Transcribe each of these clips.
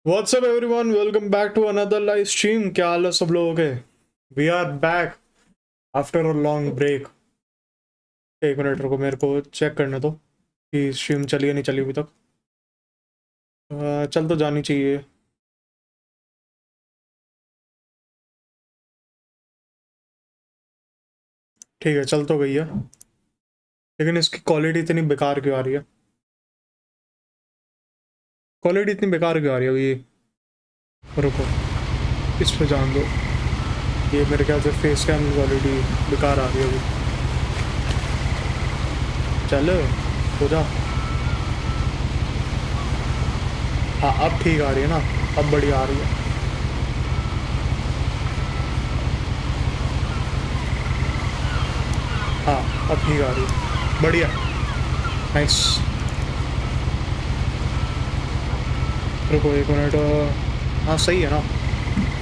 WhatsApp everyone, welcome back to another live stream. क्या हाल है सब लोगों के? We are back after a long break. एक मिनट रुको, मेरे को चेक करने दो कि स्ट्रीम चली या नहीं चली अभी तक। चल तो जानी चाहिए। ठीक है, चल तो गई है, लेकिन इसकी क्वालिटी इतनी बेकार क्यों आ रही है? क्वालिटी इतनी बेकार क्यों आ रही है अभी? रुको, इस पे जान दो। ये मेरे ख्याल से फेस कैम क्वालिटी बेकार आ रही है अभी। चल हो जा। हाँ, अब ठीक आ रही है ना, अब बढ़िया आ रही है। हाँ, अब ठीक आ रही है, बढ़िया, नाइस। रुको एक मिनट। हाँ सही है ना।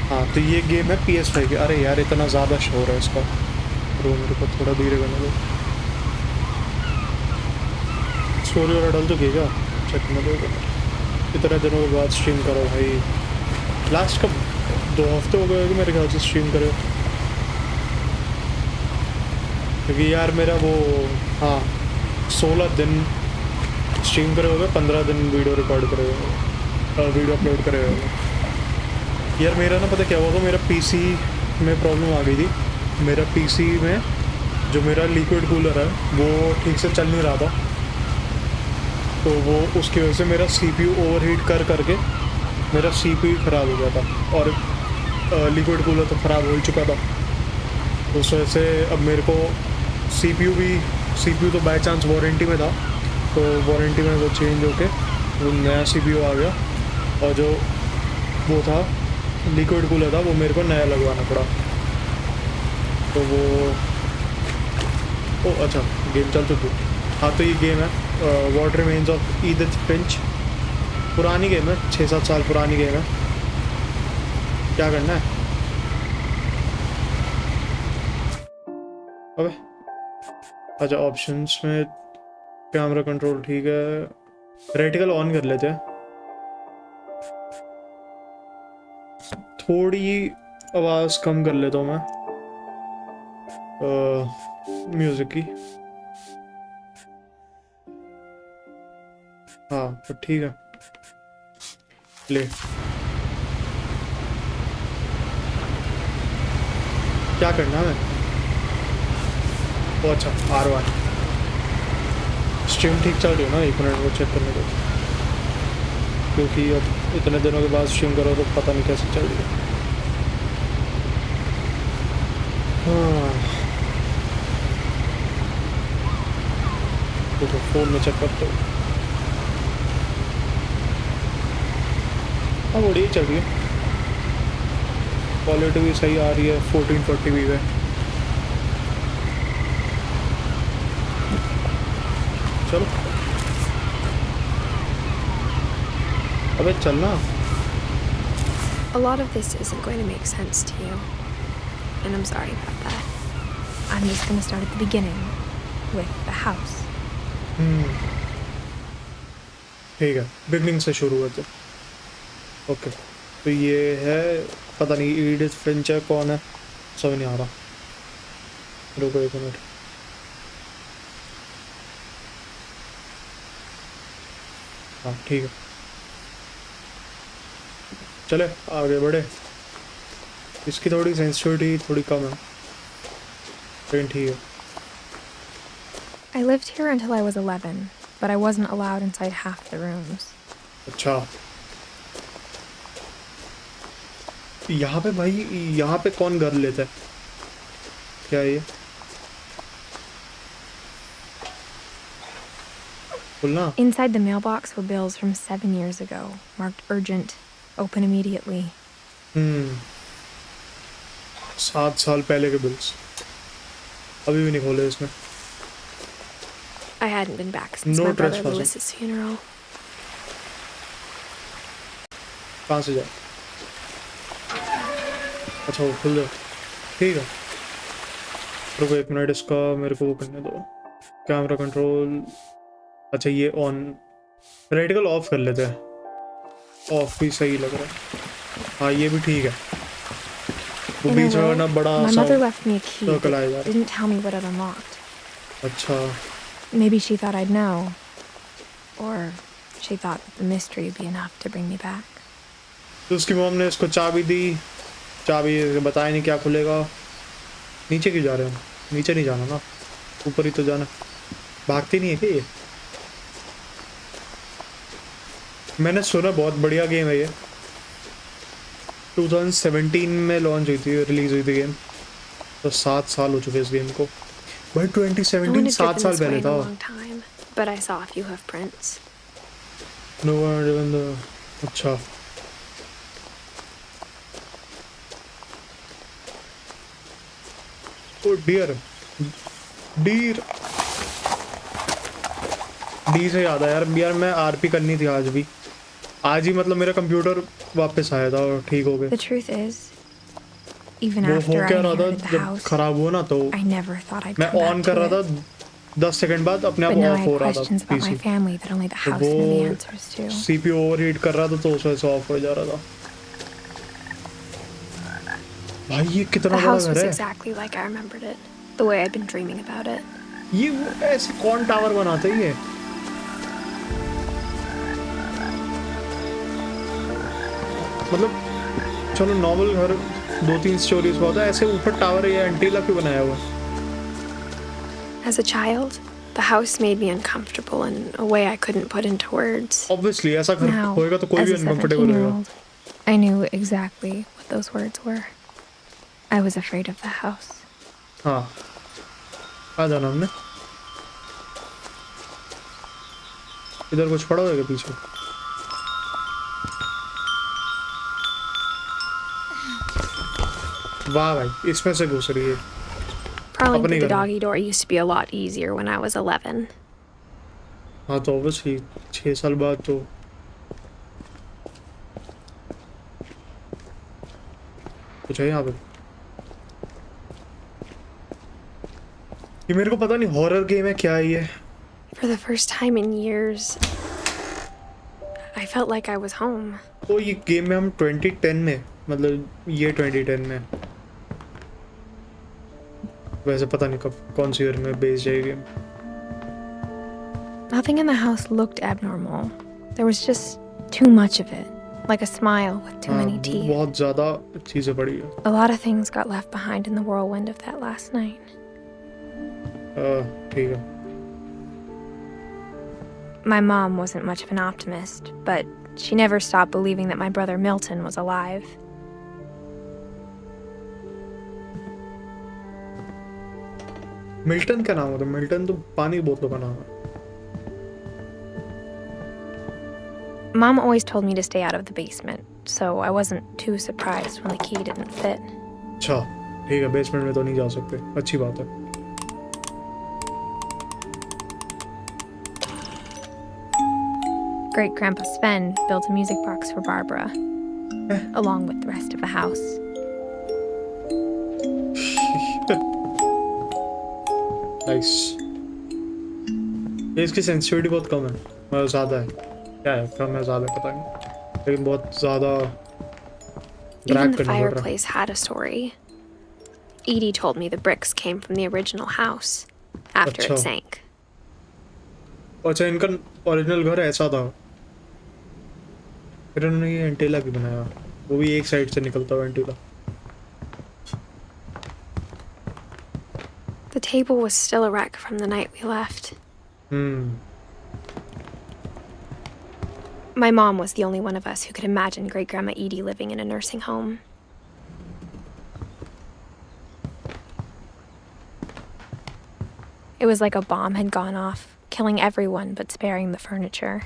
हाँ तो ये गेम है PS5 की। अरे यार इतना ज़्यादा शोर है इसका। रुको मेरे को थोड़ा धीरे करने दो। स्टोरी वाला डाल तो क्या चेक करने दो। इतने दिनों के बाद स्ट्रीम करो भाई। लास्ट कब 2 हफ्ते हो गए मेरे ख्याल से स्ट्रीम करे, क्योंकि यार मेरा वो, हाँ 16 दिन स्ट्रीम करे हो गए, 15 दिन वीडियो रिकॉर्ड करे हुए, वीडियो अपलोड करे हुए। यार मेरा ना पता क्या हुआ था, मेरा पीसी में प्रॉब्लम आ गई थी। मेरा पीसी में जो मेरा लिक्विड कूलर है वो ठीक से चल नहीं रहा था, तो वो उसकी वजह से मेरा सीपीयू ओवरहीट कर करके मेरा सीपीयू ख़राब हो गया था, और लिक्विड कूलर तो ख़राब हो ही चुका था। उस वजह से अब मेरे को सीपीयू तो बाय चांस वारंटी में था, तो वारंटी में वो चेंज होके वो नया सीपीयू आ गया, और जो वो था लिक्विड कूलर था वो मेरे को नया लगवाना पड़ा। तो वो, ओ अच्छा गेम चल चुकी। हाँ तो ये गेम है what remains of Edith Finch. पुरानी गेम है, 6-7 साल पुरानी गेम है। क्या करना है? अबे अच्छा, ऑप्शंस में कैमरा कंट्रोल ठीक है, रेटिकल ऑन कर लेते हैं। थोड़ी आवाज़ कम कर लेता हूँ मैं म्यूज़िक की। हाँ तो ठीक है, ले। क्या करना है? ओ अच्छा, R1 स्ट्रीम ठीक चल रही है ना? एक मिनट वो चेक करने दो, क्योंकि अब इतने दिनों के बाद स्ट्रीम करो तो पता नहीं कैसे चल रही है। हाँ तो फ़ोन में चेक करते हो। हाँ बढ़िया चल रही है, क्वालिटी भी सही आ रही है 1440p में। चलो अबे चलना। A lot of this isn't going to make sense to you, and I'm sorry about that. I'm just going to start at the beginning, with the house. ठीक है, बिगनिंग से शुरू करते। ओके तो ये है, पता नहीं एडिथ फिंच है कौन है, समझ नहीं आ रहा। रुको एक मिनट। हाँ ठीक है, चले आगे बढ़े। इसकी थोड़ी सेंसिटिविटी थोड़ी कम है, लेकिन ठीक है। I lived here until I was 11, but I wasn't allowed inside half the rooms. अच्छा, यहाँ पे भाई, यहाँ पे कौन घर लेता है? क्या ये खुलना? Inside the mailbox were bills from 7 years ago, marked urgent, open immediately. 7 साल पहले के बिल्स अभी भी नहीं खोले इसमें। I hadn't been back since No my brother trespassing. Lewis's funeral. कहाँ से जाए? अच्छा वो खुल जाए, ठीक है। रुको एक मिनट, इसका मेरे को वो करने दो, कैमरा कंट्रोल। अच्छा ये ऑन, रेटिकल ऑफ कर लेते हैं। ऑफ भी सही लग रहा है। हाँ ये भी ठीक है। वो In a बीच में row, ना बड़ा my सा mother left me a key circle but आएगा। didn't tell me what it unlocked. अच्छा Maybe she thought I'd know. Or she thought that the mystery would be enough to bring me back. तो उसकी mom ने इसको चाबी दी, चाबी बताया नहीं क्या खुलेगा। नीचे क्यों जा रहे हो? नीचे नहीं जाना ना, ऊपर ही तो जाना। भागती नहीं है क्या ये? मैंने सुना बहुत बढ़िया गेम है ये। 2017 में लॉन्च हुई थी, रिलीज हुई थी गेम। तो 7 साल हो चुके इस गेम को भाई। 2017 7 साल पहले था। But I saw a few hoof prints. No one even the अच्छा ओ डियर डी से याद आया यार मैं आरपी करनी थी आज भी। आज ही मतलब मेरा कंप्यूटर वापस आया था और ठीक हो गया। The truth is, even वो after हो I क्या रहा था inherited the जब house, खराब हुआ ना तो I never thought I'd मैं come ऑन back कर to रहा it. था 10 सेकंड बाद अपने आप But now I ऑफ हो had रहा था questions about my PC. family that only the तो house knew the वो answers to. सीपीयू ओवरहीट कर रहा था तो उस वजह से ऑफ हो जा रहा था। भाई ये कितना The बड़ा house घर was है। exactly like I remembered it, the way I'd been dreaming about it. ये ऐसे कौन टावर बनाते ही है? मतलब चलो नॉर्मल घर 2-3 स्टोरीज का होता है, ऐसे ऊपर टावर है, ये एंटीला क्यों बनाया हुआ? As a child, the house made me uncomfortable in a way I couldn't put into words. Obviously ऐसा घर Now, होएगा तो कोई as भी a अनकंफर्टेबल होएगा। 17-year-old, I knew exactly what those words were. I was afraid of the house. हाँ आ जाना हमने। इधर कुछ पड़ा होगा पीछे? वाह भाई इसमें से घुस रही है। Crawling अपने through the घर में। doggy door used to be a lot easier when I was 11. हाँ तो ऑब्वियसली 6 साल बाद तो कुछ है यहाँ पे। ये मेरे को पता नहीं हॉरर गेम है क्या है ये। For the first time in years, I felt like I was home. तो ये गेम में हम 2010 में मतलब ये 2010 में वैसे पता नहीं कब कौन सी ईयर में बेस्ड है ये game. Nothing in the house looked abnormal. There was just too much of it, like a smile with too many teeth. बहुत ज़्यादा चीज़ें पड़ी है। A lot of things got left behind in the whirlwind of that last night. ठीक है। My mom wasn't much of an optimist, but she never stopped believing that my brother Milton was alive. Milton का नाम होता है? Milton तो पानी की बोतलों का नाम है। Mom always told me to stay out of the basement, so I wasn't too surprised when the key didn't fit. अच्छा ठीक है, बेसमेंट में तो नहीं जा सकते, अच्छी बात है। Great Grandpa Sven built a music box for Barbara, along with the rest of the house. Nice. इसकी सेंसिटिविटी बहुत कम है, मतलब ज़्यादा है, क्या है कम है ज़्यादा पता नहीं, लेकिन बहुत ज़्यादा Even ड्रैग the करना पड़ रहा है। fireplace had a story. Edie told me the bricks came from the original house after it अच्छा। sank. अच्छा इनका ओरिजिनल घर ऐसा था, फिर उन्होंने ये एंटीला भी बनाया, वो भी एक साइड से निकलता हुआ Antilia. The table was still a wreck from the night we left. My mom was the only one of us who could imagine Great Grandma Edie living in a nursing home. It was like a bomb had gone off, killing everyone but sparing the furniture.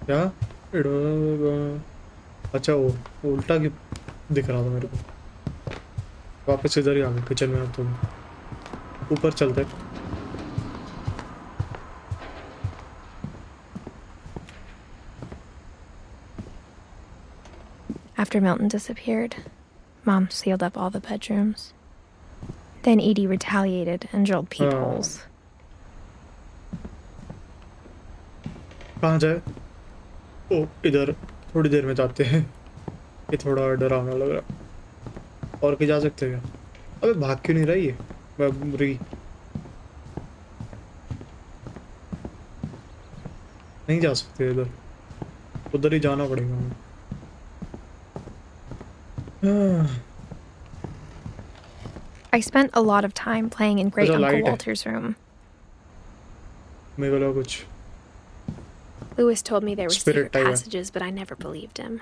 क्या? अच्छा वो उल्टा की दिख रहा था मेरे को। वापस इधर ही आ गए किचन में, अब तुम ऊपर चलते। After Milton disappeared, Mom sealed up all the bedrooms. Then Edie retaliated and drilled peepholes. कहाँ जाए? ओ इधर थोड़ी देर में जाते हैं। ये थोड़ा डरावना लग रहा। और क्या जा सकते हैं क्या? अबे भाग क्यों नहीं रही है बुरी? नहीं जा सकते इधर, उधर ही जाना पड़ेगा हमें। I spent a lot of time playing in Great अच्छा Uncle लाइट है, Walter's room. मेरे को लगा कुछ Lewis told me there were spirit secret type है। passages, but I never believed him.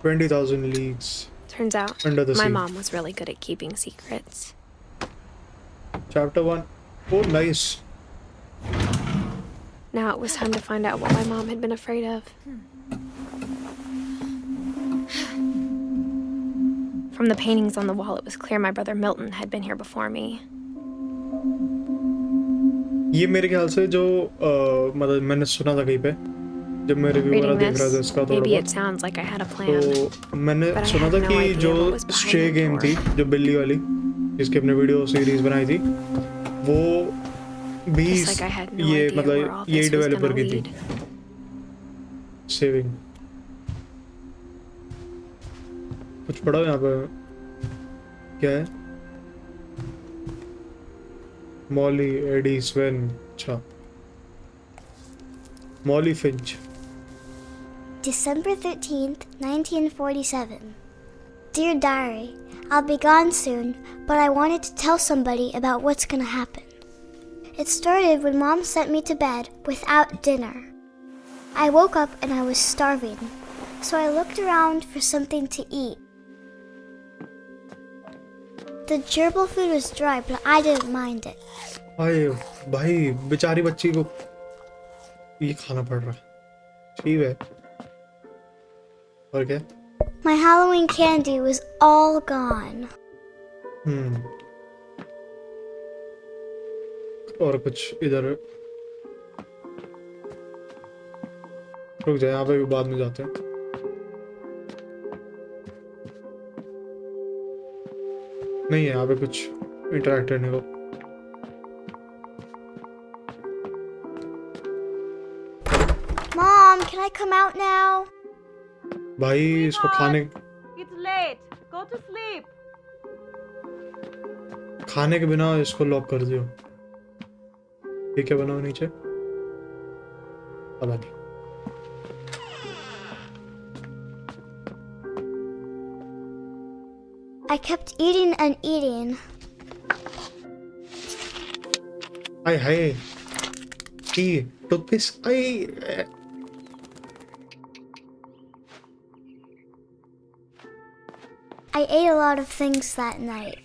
20,000 leagues Turns out, under the my sea. mom was really good at keeping secrets. Chapter 1. Oh nice. Now it was time to find out what my mom had been afraid of. From the paintings on the wall, it was clear my brother Milton had been here before me. ये मेरे ख्याल से जो मतलब मैंने सुना था कहीं पे जब मैं रिव्यू वगैरह Reading देख रहा था this, इसका थोड़ा maybe it बहुत, sounds like I had a plan. तो मैंने But I सुना had था no कि idea जो what was behind stray that game door. थी जो बिल्ली वाली जिसकी अपने वीडियो सीरीज बनाई थी वो भी Just like I had no ये idea where all मतलब यही this was डेवलपर gonna की थी। lead. सेविंग कुछ पढ़ा यहाँ पे क्या है? मॉली एडी स्वेन, अच्छा Molly Finch. December 13th, 1947. Dear Diary, I'll be gone soon, but I wanted to tell somebody about what's gonna happen. It started when Mom sent me to bed without dinner. I woke up and I was starving, so I looked around for something to eat. The gerbil food was dry, but I didn't mind it. हाय भाई बेचारी बच्ची को ये खाना पड़ रहा है। ठीक है और क्या? My Halloween candy was all gone. और कुछ इधर रुक जाए, यहाँ पे भी बाद में जाते हैं। नहीं है यहाँ पे कुछ इंटरेक्ट करने को। Mom, can I come out now? भाई इसको खाने It's late. Go to sleep. खाने के बिना इसको लॉक कर दियो। ये क्या बना हुआ नीचे? पता नहीं। I kept eating and eating. Hi hi toothpaste I I ate a lot of things that night.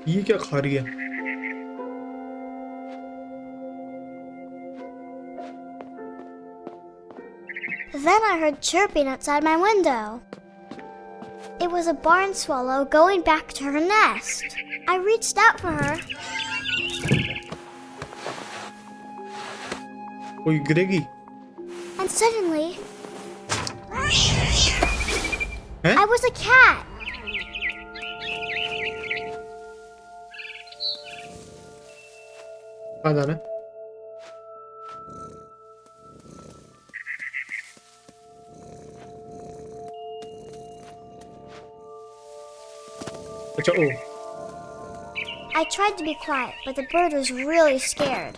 ये क्या खा रही है? Then I heard chirping outside my window. It was a barn swallow going back to her nest. I reached out for her. कोई गिरेगी? And suddenly, हैं? I was a cat. कहाँ जाना है? अच्छा ओ I tried to be quiet, but the bird was really scared.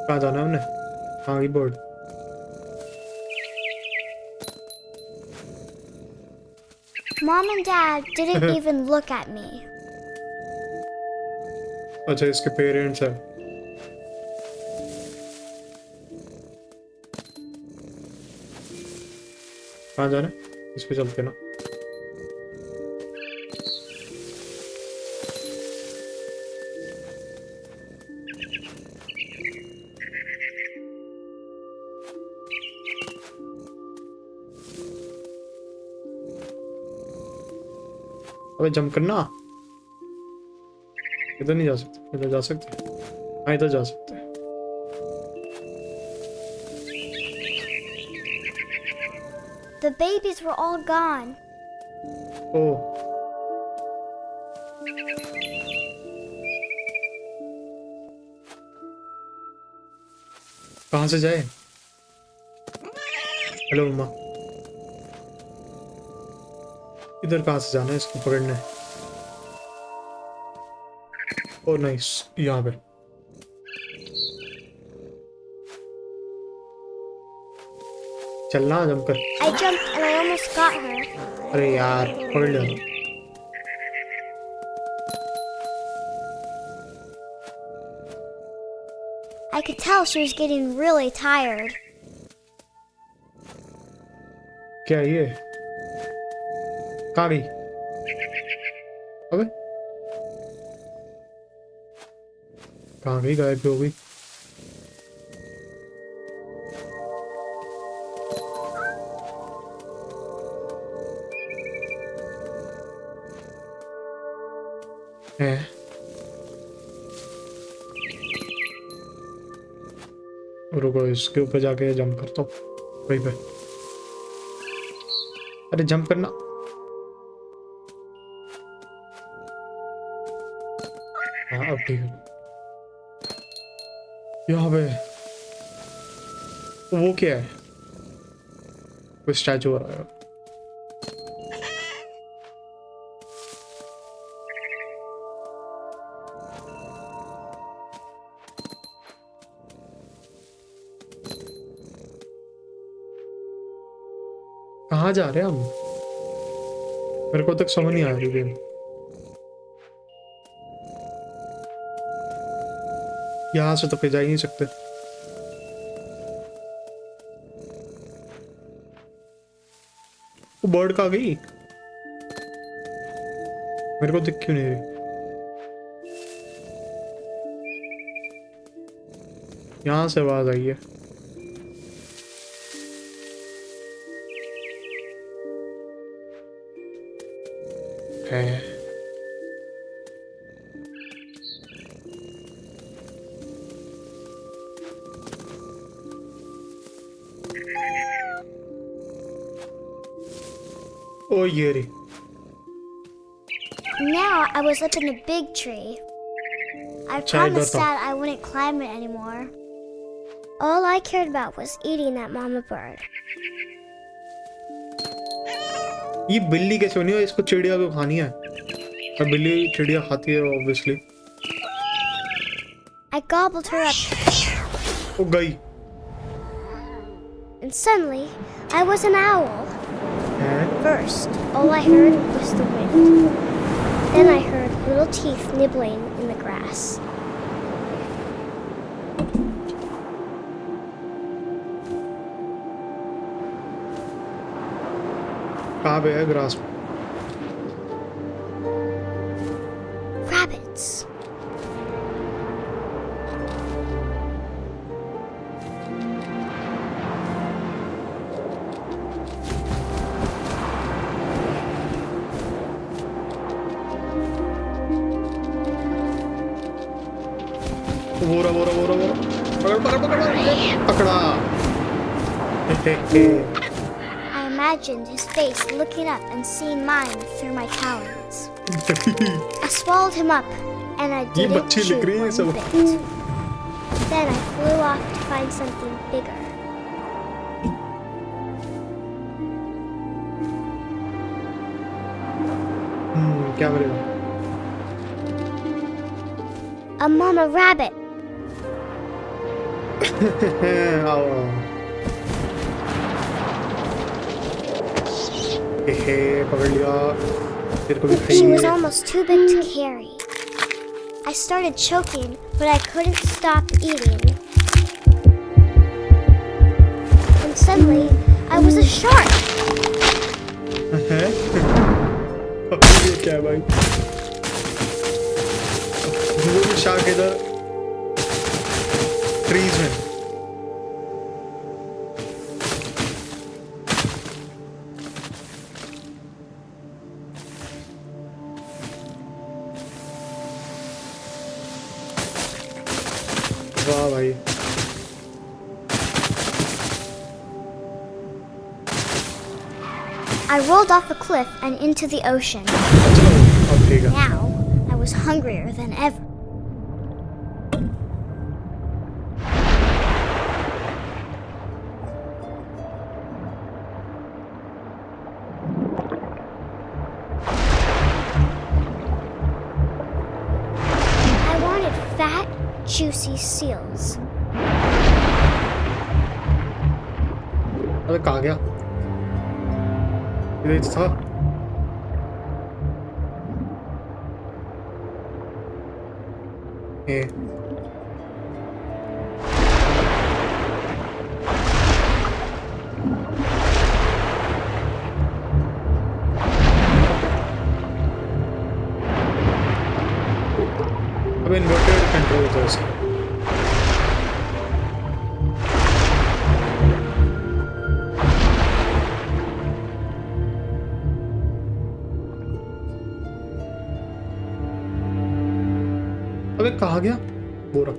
कहाँ जाना है हमने? हाँ ये board. Mom and Dad didn't even look at me. अच्छा इसके पेरेंट्स हैं। कहाँ जाना है? इस पे चलते ना। अबे जंप करना। इधर नहीं जा सकते, इधर जा सकते, हाँ इधर जा सकते हैं। The babies were all gone. ओह, कहाँ से जाए? हेलो मम्मा, इधर कहाँ से जाना है इसको पकड़ने? ओह नाइस, यहाँ पे चलना, जंप कर। I jumped and I almost got her. अरे यार पकड़ लिया। I could tell she was getting really tired. क्या ये? कहाँ गई? अबे कहाँ गई? गायब हो गई। है रुको, इसके ऊपर जाके जंप करता हूँ वहीं पे। अरे जंप करना। हाँ अब ठीक है। यहाँ पे वो क्या है? कोई स्टैचू हो रहा है। कहाँ जा रहे हैं हम? मेरे को तक समझ नहीं आ रही गेम। यहाँ से तो पे जा ही नहीं सकते। वो बर्ड कहाँ गई? मेरे को दिख क्यों नहीं रही? यहाँ से आवाज आई है। Oh, Yeri. Now I was up in a big tree. I promised Dad I wouldn't climb it anymore. All I cared about was eating that mama bird. ये बिल्ली कैसे बनी है? इसको चिड़िया को खानी है। और बिल्ली चिड़िया खाती है obviously. I gobbled her up. वो गई। And suddenly, I was an owl. First, all I heard was the wind. Then I heard little teeth nibbling in the grass. कहाँ पे है ग्रास? Rabbits. बोरा पकड़ा। I imagined his face looking up and seeing mine through my talons. I swallowed him up, and I didn't chew one bit. Then I flew off to find something bigger. क्या मिलेगा? A mama rabbit. पकड़ लिया। तेरे को भी She was almost too big to carry. I started choking, but I couldn't stop eating. And suddenly, I was a shark. ये क्या है भाई? वो भी शार्क इधर ट्रीज में। वाह भाई I rolled off the cliff and into the ocean. अब ठीक है Now, I was hungrier than ever. I wanted fat, juicy seals. अबे कहाँ गया इधर था ये अब इन्वर्टेड कंट्रोल था इसका अबे कहाँ गया बोरा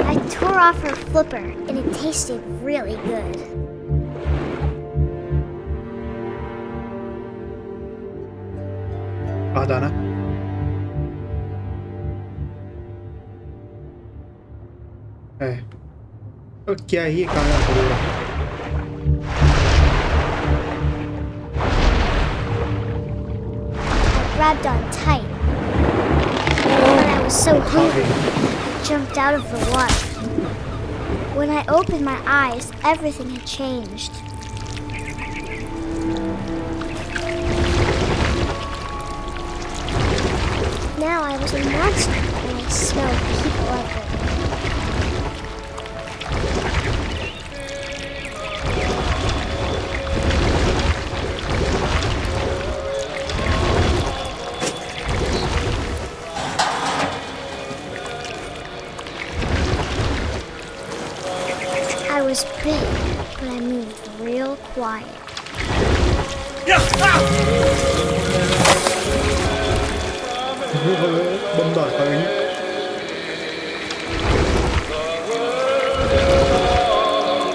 I tore off her flipper and it tasted really good. आधा ना है तो क्या ही कहाँ करूँगा I grabbed on tight. But I was so hungry, I jumped out of the water. When I opened my eyes, everything had changed. Now I was a monster and I smelled people everywhere. I was big, but I moved real quiet. बंदा था ये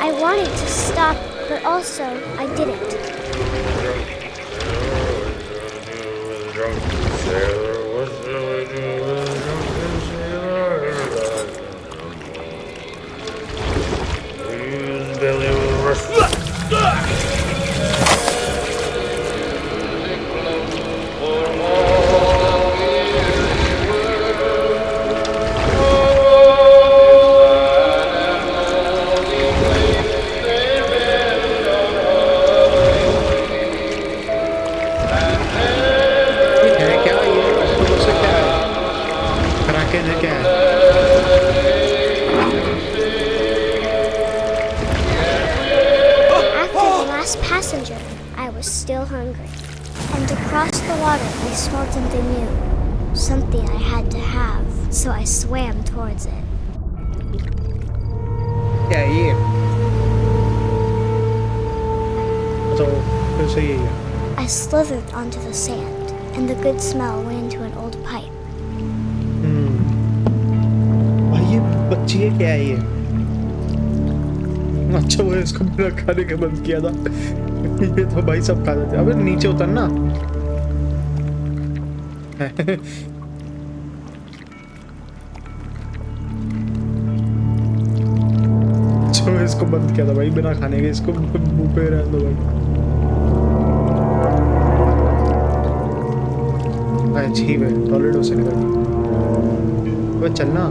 I wanted to stop, but also I didn't. Passenger, I was still hungry. And across the water, I smelled something new. Something I had to have, so I swam towards it. क्या ये तो सही है I slithered onto the sand, and the good smell went into an old pipe. भाई ये बच्ची है क्या है ये अच्छा वो इसको मेरा खाने का बंद किया था ये तो भाई सब खा जाते अबे नीचे उतरना अच्छा इसको बंद किया था भाई बिना खाने के इसको मुंह पे रहने दो भाई अजीब है टॉयलेट से निकल अबे चलना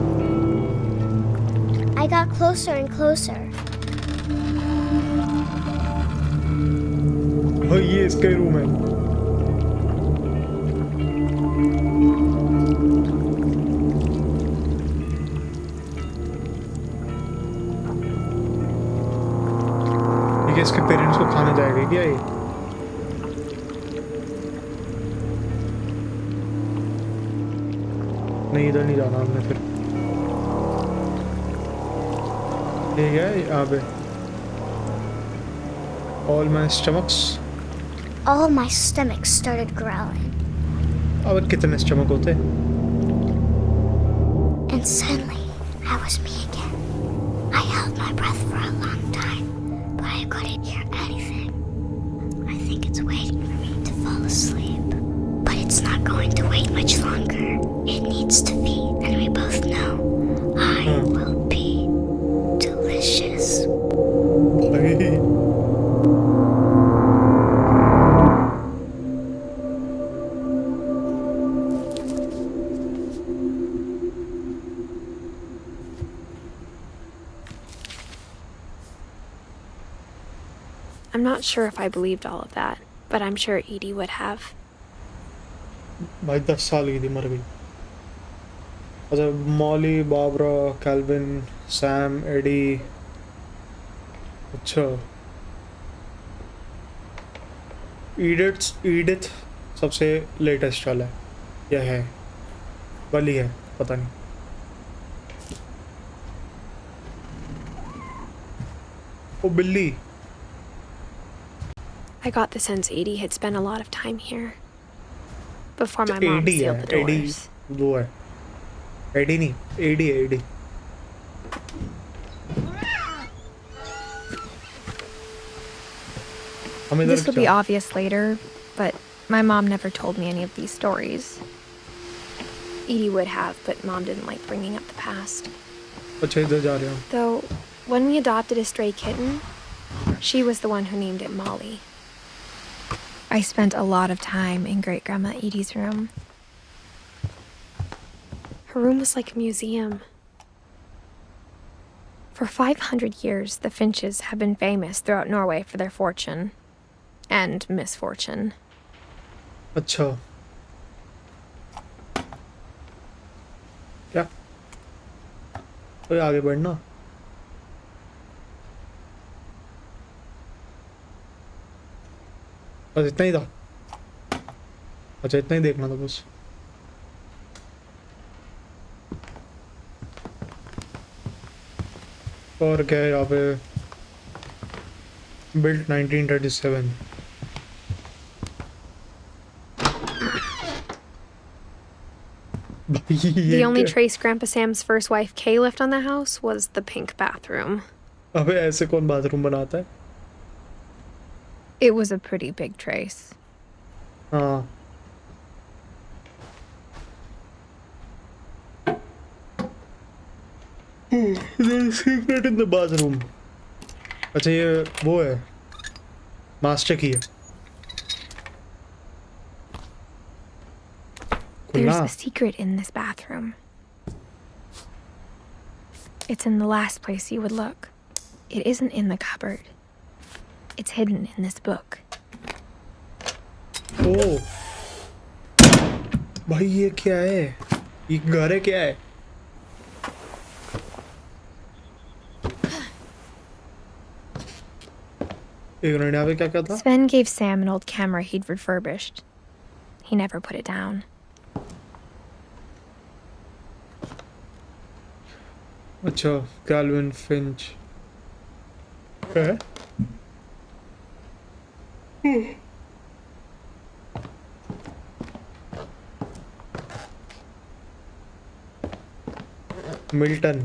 I got closer and closer. भाई ये इसका रूम है इसके पेरेंट्स को खाने जाएगा क्या ये नहीं इधर नहीं जाना हमने फिर ये क्या है यहाँ पे? All my stomachs. All my stomach started growling. अब कितने स्टमक होते हैं? And suddenly, I was me again. I held my breath for a long time, but I couldn't hear anything. I think it's waiting for me to fall asleep. But it's not going to wait much longer. It needs to be, and we both know I will be delicious. I'm not sure if I believed all of that, but I'm sure Edie would have. भाई 10 साल की थी मर गई. अच्छा Molly, Barbara, Calvin, Sam, Eddie. अच्छा Edith सबसे latest वाला है या है वाली है पता नहीं. ओ बिल्ली. I got the sense Edie had spent a lot of time here before my mom Eddie sealed the है. Eddie doors. वो है. एडी नहीं एडी है एडी. हम इधर This will be obvious later, but my mom never told me any of these stories. Edie would have, but mom didn't like bringing up the past. अच्छा इधर जा रहे हैं. Though, when we adopted a stray kitten, she was the one who named it Molly. I spent a lot of time in Great-Grandma Edie's room. Her room was like a museum. For 500 years, the Finches have been famous throughout Norway for their fortune. And misfortune. अच्छा क्या? तो आगे बढ़ना. बस इतना ही था. अच्छा इतना ही देखना था बस. और क्या है यहाँ पे? Built 1937. The only trace Grandpa Sam's first wife Kay left on the house was the pink bathroom. अबे ऐसे कौन बाथरूम बनाता है? It was a pretty big trace. हाँ. There's a secret in the bathroom. अच्छा ये वो है. मास्टर की है. There's a secret in this bathroom. It's in the last place you would look. It isn't in the cupboard. It's hidden in this book. Oh. भाई ये क्या है? ये घर है क्या है? एक मिनट यहाँ पे क्या था? Sven gave Sam an old camera he'd refurbished. He never put it down. अच्छा कैल्विन फिंच है. मिल्टन.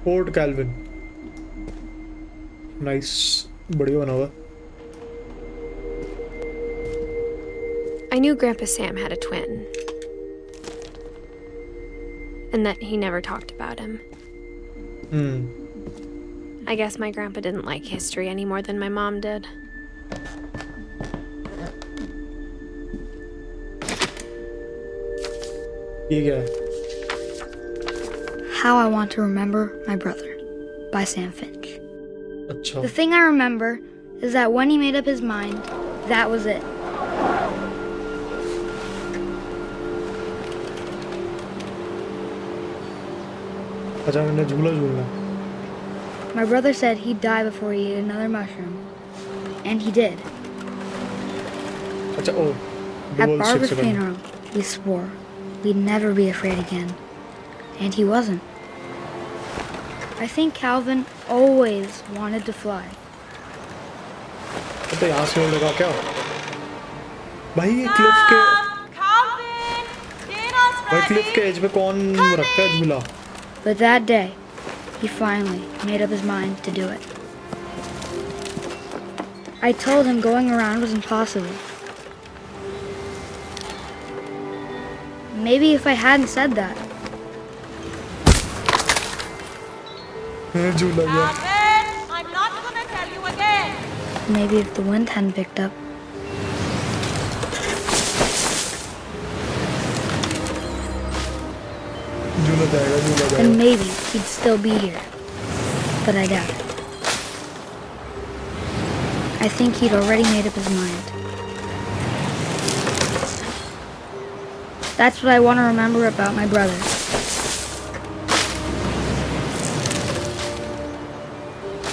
Fort Calvin. नाइस. बढ़िया बना हुआ. I knew Grandpa Sam had a twin. And that he never talked about him. I guess my grandpa didn't like history any more than my mom did. ये क्या है? How I Want to Remember My Brother by Sam Finch. अच्छा. The thing I remember is that when he made up his mind, that was it. अच्छा मैंने झूला झूलना. My brother said he'd die before he ate another mushroom. And he did. अच्छा ओ At Dual Barbara's 6 7. funeral, we swore we'd never be afraid again. And he wasn't. I think Calvin always wanted to fly. तो यहाँ से उड़ेगा क्या? भाई ये Cliff के Calvin! Dinner's भाई ready! क्लिफ के एज पे कौन रखता है झूला? But that day, he finally made up his mind to do it. I told him going around was impossible. Maybe if I hadn't said that, झूला गया. Calvin! I'm not gonna tell you again! maybe if the wind hadn't picked up, झूला जाएगा झूला then जाएगा. maybe he'd still be here. But I doubt it. I think he'd already made up his mind. That's what I want to remember about my brother.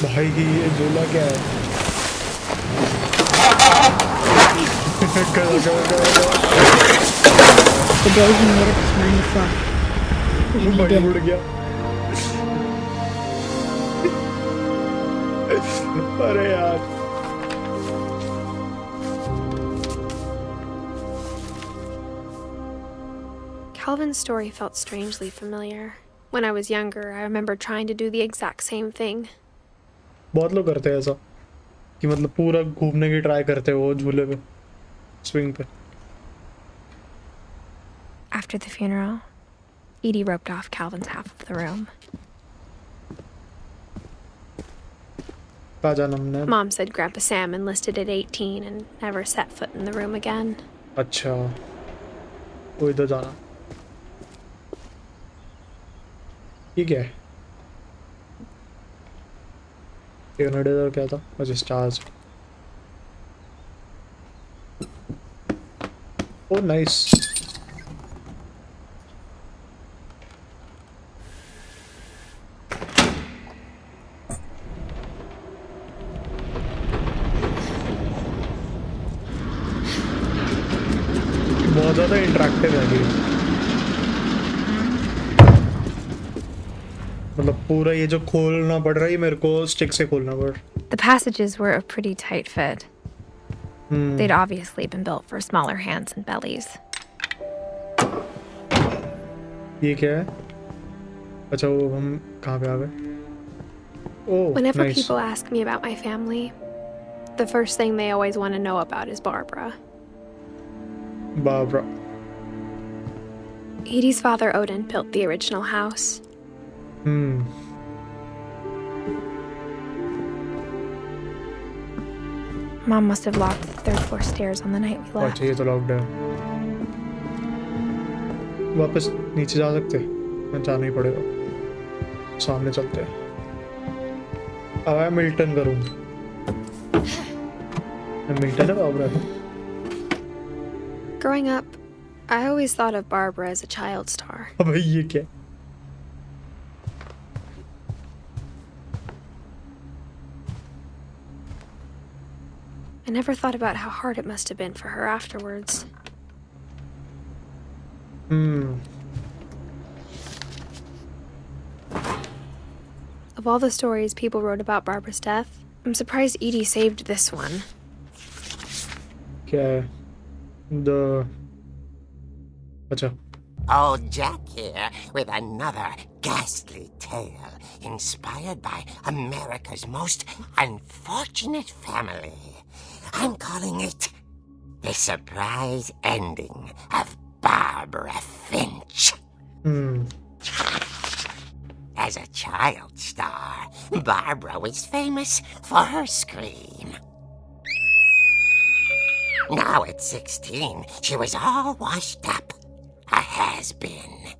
भाई ये झूला क्या है? The day he made up his mind to fly. And he भाई did. उड़ गया. अरे यार. Calvin's story felt strangely familiar. When I was younger, I remember trying to do the exact same thing. बहुत लोग करते हैं ऐसा कि मतलब पूरा घूमने की ट्राई करते हैं वो झूले पे, स्विंग पे. After the funeral, Edie roped off Calvin's half of the room. कहाँ जाना हमने? Mom said Grandpa Sam enlisted at 18 and never set foot in the room again. अच्छा, वो इधर जाना. ठीक है. इधर क्या था? अच्छा स्टार्स. ओ नाइस. बहुत ज़्यादा इंटरेक्टिव है गेम. मतलब पूरा ये जो खोलना पड़ रहा है ये मेरे को स्टिक से खोलना पड़. The passages were a pretty tight fit. They'd obviously been built for smaller hands and bellies. ये क्या है? अच्छा वो हम कहाँ पे आ गए? Oh, Whenever nice. people ask me about my family, the first thing they always want to know about is Barbara. Barbara. Edie's father Odin built the original house. Mom must have locked the third floor stairs on the night we left. अच्छा ये तो locked है. वापस नीचे जा सकते? मैं जाना ही पड़ेगा. सामने चलते हैं. अब मैं मिल्टन करूँ. मैं मिल्टन है Babra. Growing up, I always thought of Barbara as a child star. अब ये क्या? I never thought about how hard it must have been for her afterwards. Of all the stories people wrote about Barbara's death, I'm surprised Edie saved this one. क्या है? अच्छा. Old Jack here with another ghastly tale inspired by America's most unfortunate family. I'm calling it The Surprise Ending of Barbara Finch. As a child star, Barbara was famous for her scream. Now at 16, she was all washed up. A has-been.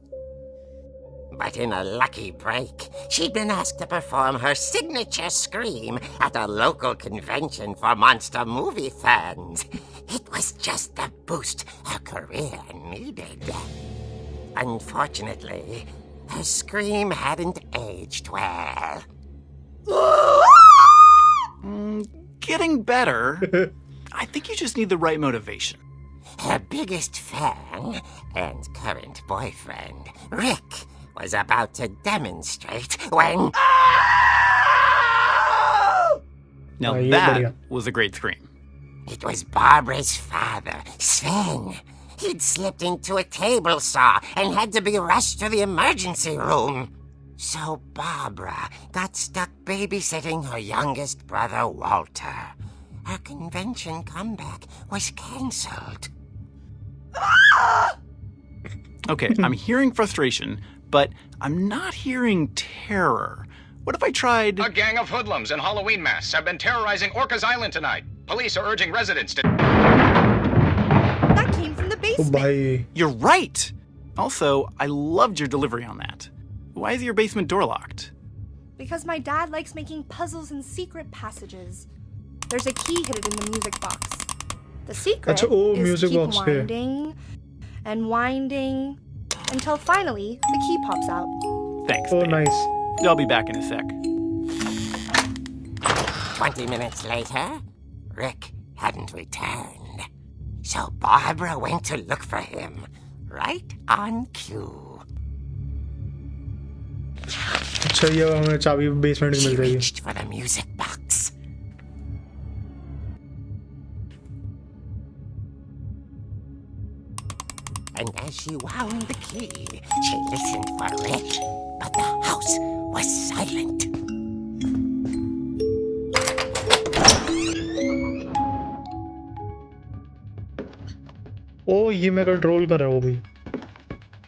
But in a lucky break, she'd been asked to perform her signature scream at a local convention for monster movie fans. It was just the boost her career needed. Unfortunately, her scream hadn't aged well. Getting better. I think you just need the right motivation. Her biggest fan and current boyfriend, Rick, was about to demonstrate when... Now ये that बढ़िया. was a great scream. It was Barbara's father, Sven. He'd slipped into a table saw and had to be rushed to the emergency room. So Barbara got stuck babysitting her youngest brother, Walter. Her convention comeback was cancelled. Okay, I'm hearing frustration, but I'm not hearing terror. What if I tried... A gang of hoodlums in Halloween masks have been terrorizing Orcas Island tonight. Police are urging residents to... That came from the O basement. भाई. You're right! Also, I loved your delivery on that. Why is your basement door locked? Because my dad likes making puzzles and secret passages. There's a key hidden in the music box. The secret अच्छा, ओ, is music keep box पे. winding and winding until finally the key pops out. Thanks, Oh, babe. nice. I'll be back in a sec. 20 minutes later, Rick hadn't returned. So Barbara went to look for him, right on cue. अच्छा ये हमें चाबी basement में She मिल जाएगी. reached for the music box. And as she wound the key, she listened for Rick, but the house was silent. ओ ये मैं control कर रहा हूँ भाई.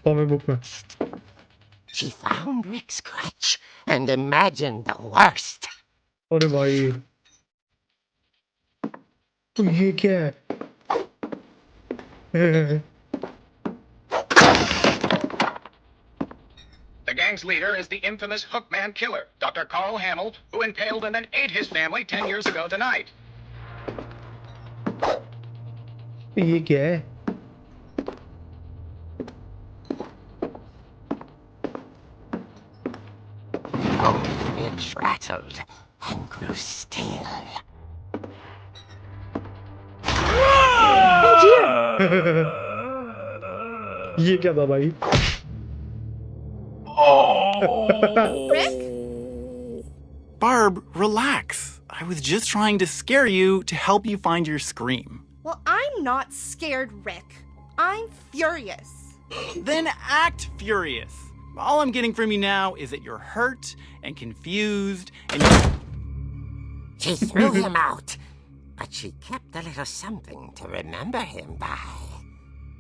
कॉमिक बुक में. She found Rick's crutch and imagined the worst. अरे भाई. तो ये क्या है? The gang's leader is the infamous Hookman killer, Dr. Carl Hamill, who impaled and then ate his family 10 years ago tonight. ये क्या है? Finch rattled and grew still. ये क्या था भाई? Rick? Barb, relax. I was just trying to scare you to help you find your scream. Well, I'm not scared, Rick. I'm furious. Then act furious. All I'm getting from you now is that you're hurt and confused and She threw him out, but she kept a little something to remember him by.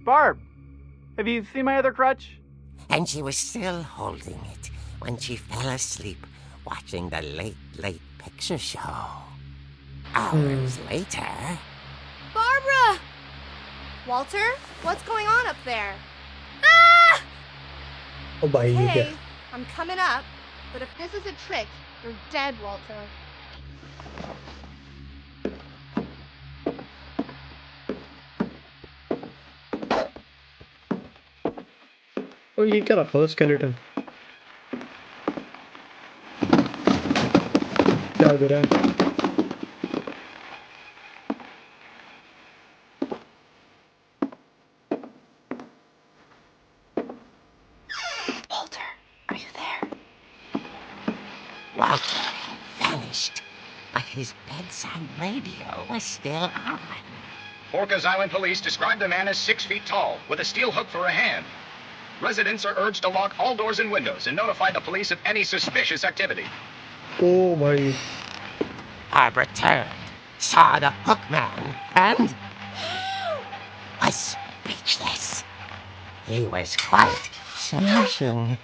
Barb, have you seen my other crutch? And she was still holding it when she fell asleep watching the late picture show. Hours later... Barbara! Walter, what's going on up there? Ah! ओ भाई ये क्या? Hey, I'm coming up, but if this is a trick, you're dead, Walter. ओ ये क्या रखा है skeleton? क्या दे रहा है? Walter, are you there? Walter had vanished, but his bedside radio was still on. Orcas Island police described the man as 6 feet tall, with a steel hook for a hand. Residents are urged to lock all doors and windows and notify the police of any suspicious activity. ओ भाई. Barbara turned, saw the hook man, and was speechless. He was quite smashing.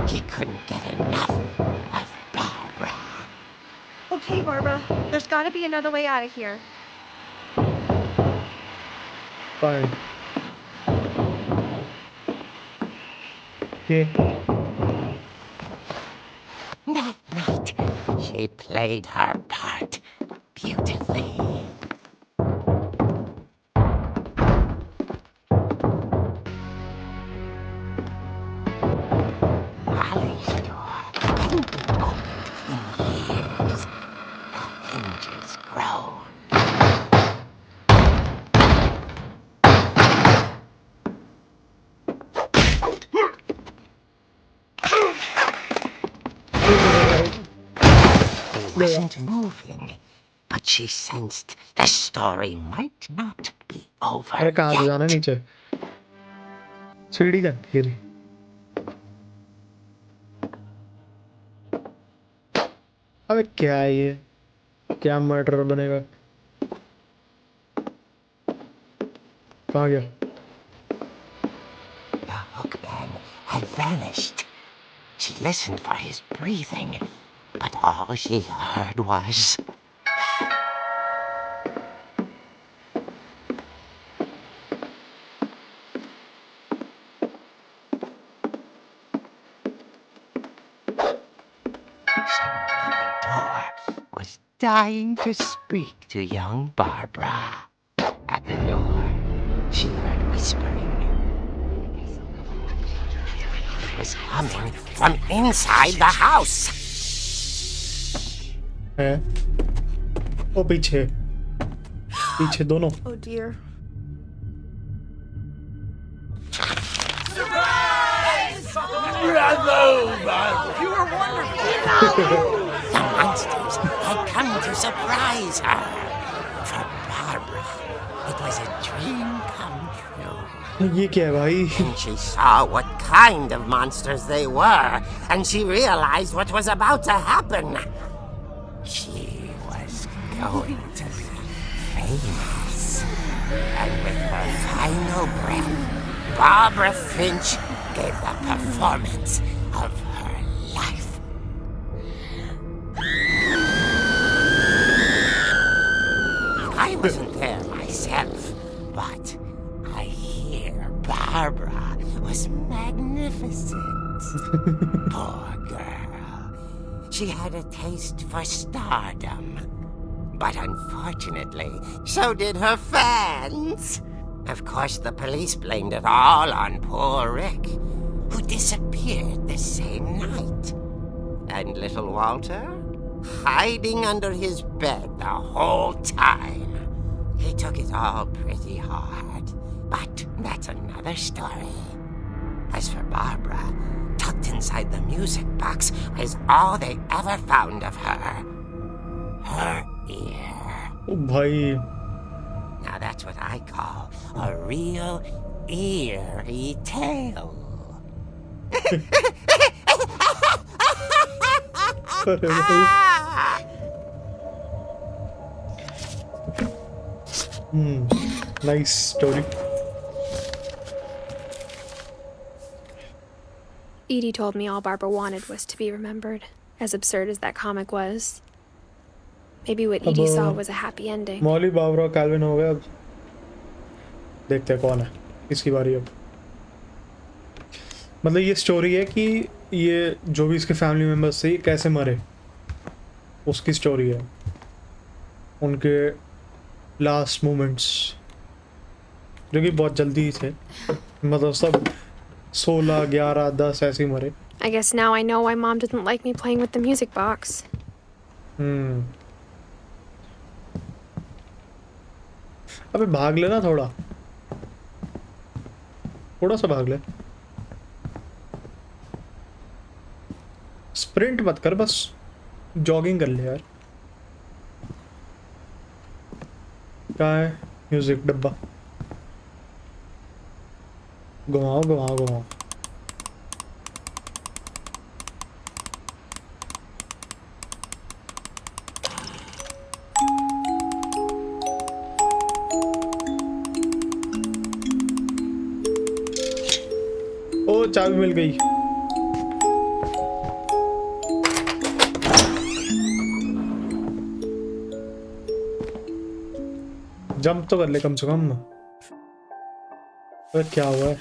He couldn't get enough of Barbara. Okay, Barbara, there's gotta be another way out of here. Fine. Okay. That night, she played her part beautifully. Holly's door hadn't wasn't moving, but she sensed the story might not be over अरे कहाँ से yet. जाना है नीचे? सीढ़ी का गिरी। अबे क्या है ये? क्या मर्डर बनेगा? कहाँ गया? The hookman had vanished. She listened for his breathing, but all she heard was... was dying to speak to young Barbara. At the door, she heard whispering. It was coming from inside the house. है? ओ पीछे, पीछे दोनों। Oh dear. The monsters had come to surprise her. For Barbara, it was a dream come true. ये क्या है भाई? And she saw what kind of monsters they were, and she realized what was about to happen. She was going to be famous. And with her final breath, Barbara Finch gave the performance of her life. I wasn't there myself, but I hear Barbara was magnificent. Poor girl. She had a taste for stardom. But unfortunately, so did her fans. Of course, the police blamed it all on poor Rick, who disappeared the same night. And little Walter? Hiding under his bed the whole time. He took it all pretty hard, but that's another story. As for Barbara, tucked inside the music box was all they ever found of her. Her ear. ओ भाई, Now that's what I call a real eerie tale. अरे भाई, nice story. Edie told me all Barbara wanted was to be remembered, as absurd as that comic was. Maybe what Edie saw was a happy ending. Molly Barbara Calvin हो गया। अब देखते हैं कौन है, किसकी बारी अब। मतलब ये स्टोरी है कि ये जो भी इसके फैमिली मेम्बर्स थे ये कैसे मरे, उसकी स्टोरी है, उनके लास्ट मोमेंट्स जो कि बहुत जल्दी ही थे, मतलब सब 16, 11, 10 ऐसे ही मरे। I guess now I know why Mom didn't like me playing with the music box. अबे भाग लेना थोड़ा, थोड़ा सा भाग ले, स्प्रिंट मत कर, बस जॉगिंग कर ले यार। क्या है? म्यूजिक डब्बा, घुमाओ घुमाओ घुमाओ। ओ चाबी मिल गई। जंप तो कर ले कम से कम। अरे क्या हुआ है?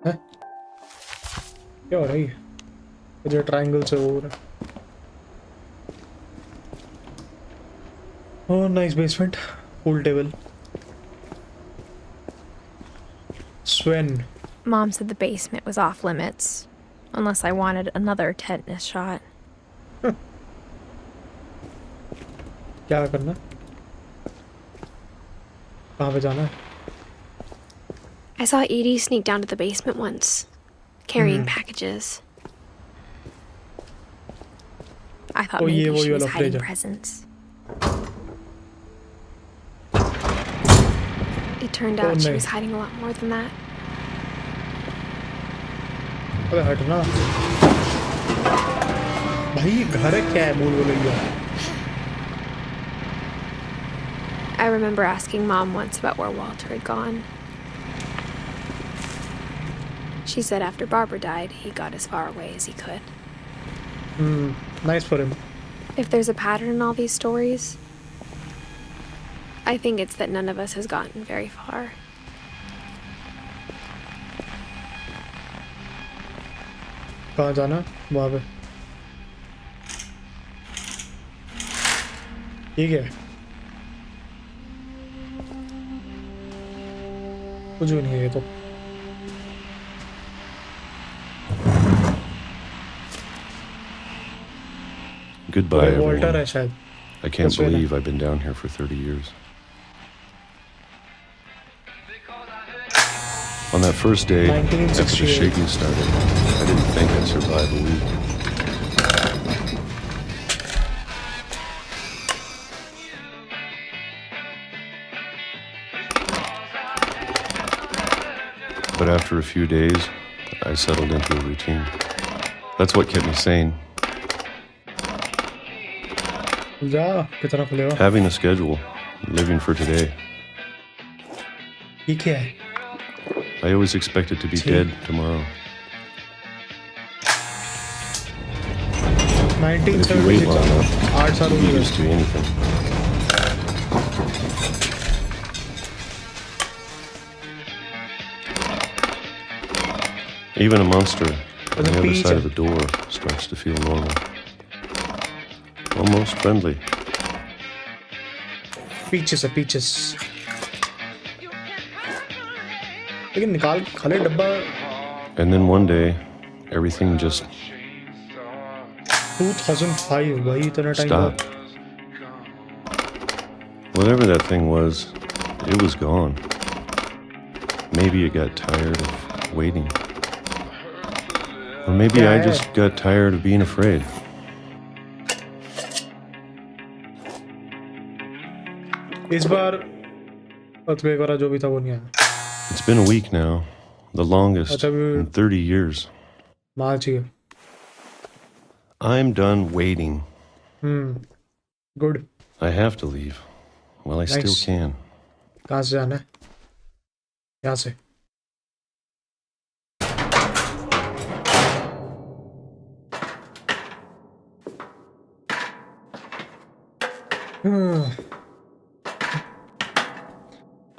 हैं? क्या हो रही है? मुझे ट्रायंगल से हो रहा है। Oh nice basement, pool table. Sven. Mom said the basement was off limits, unless I wanted another tetanus shot. क्या करना? कहाँ पे जाना है? I saw Edie sneak down to the basement once, carrying packages. I thought Oh, yeah, maybe वो she ये was वाला hiding fridge है। presents. It turned Oh, out she नहीं। was hiding a lot more than that. अबे हटना भाई, घर है क्या है बोल बोलेगा। I remember asking Mom once about where Walter had gone. She said after Barbara died, he got as far away as he could. Nice for him. If there's a pattern in all these stories, I think it's that none of us has gotten very far. कहाँ जाना? वहाँ पे। ठीक है। कुछ भी नहीं है ये तो। Goodbye, Walter everyone. है शायद। I can't That's right. believe I've been down here for 30 years. On that first day, after the 1968. shaking started, I didn't think I'd survive a week. But after a few days, I settled into a routine. That's what kept me sane. जा कितना खुलेगा? Having a schedule, living for today. ये क्या है? I always expected to be See? dead tomorrow. But if you wait long enough, 8 साल you हो get गए। used to anything. Even a monster on the other side of the door starts to feel normal. Almost friendly. Peaches है peaches। लेकिन निकाल खाली डब्बा। And then one day, everything just 2005 भाई इतना time stopped. Whatever that thing was, it was gone. Maybe it got tired of waiting. Or maybe I just got tired of being afraid. इस बार earthquake वाला जो भी था वो नहीं आया। It's been a week now, the longest अच्छा भी in 30 years. मार्च ही है। I'm done waiting. Good. I have to leave. Well, I still Nice. can. कहाँ से जाना है? यहाँ से।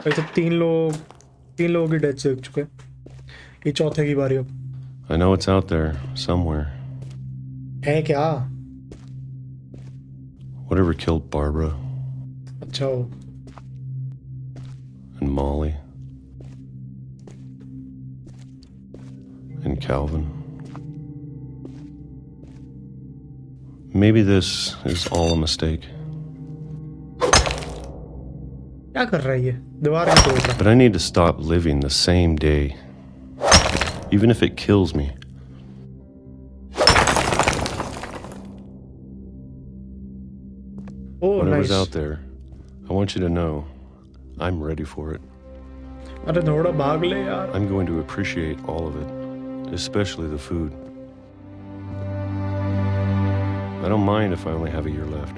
भाई तो तीन लोगों की डेथ से चुके। ये चौथे की बारी अब। I know it's out there somewhere. है क्या? Whatever killed Barbara अच्छा हो। and Molly and Calvin. Maybe this is all a mistake. क्या कर रहा है ये? दीवार में तोड़ रहा है। But I need to stop living the same day, even if it kills me. Oh, Whatever's nice. out there, I want you to know I'm ready for it. अरे थोड़ा भाग ले यार। I'm going to appreciate all of it, especially the food. I don't mind if I only have a year left.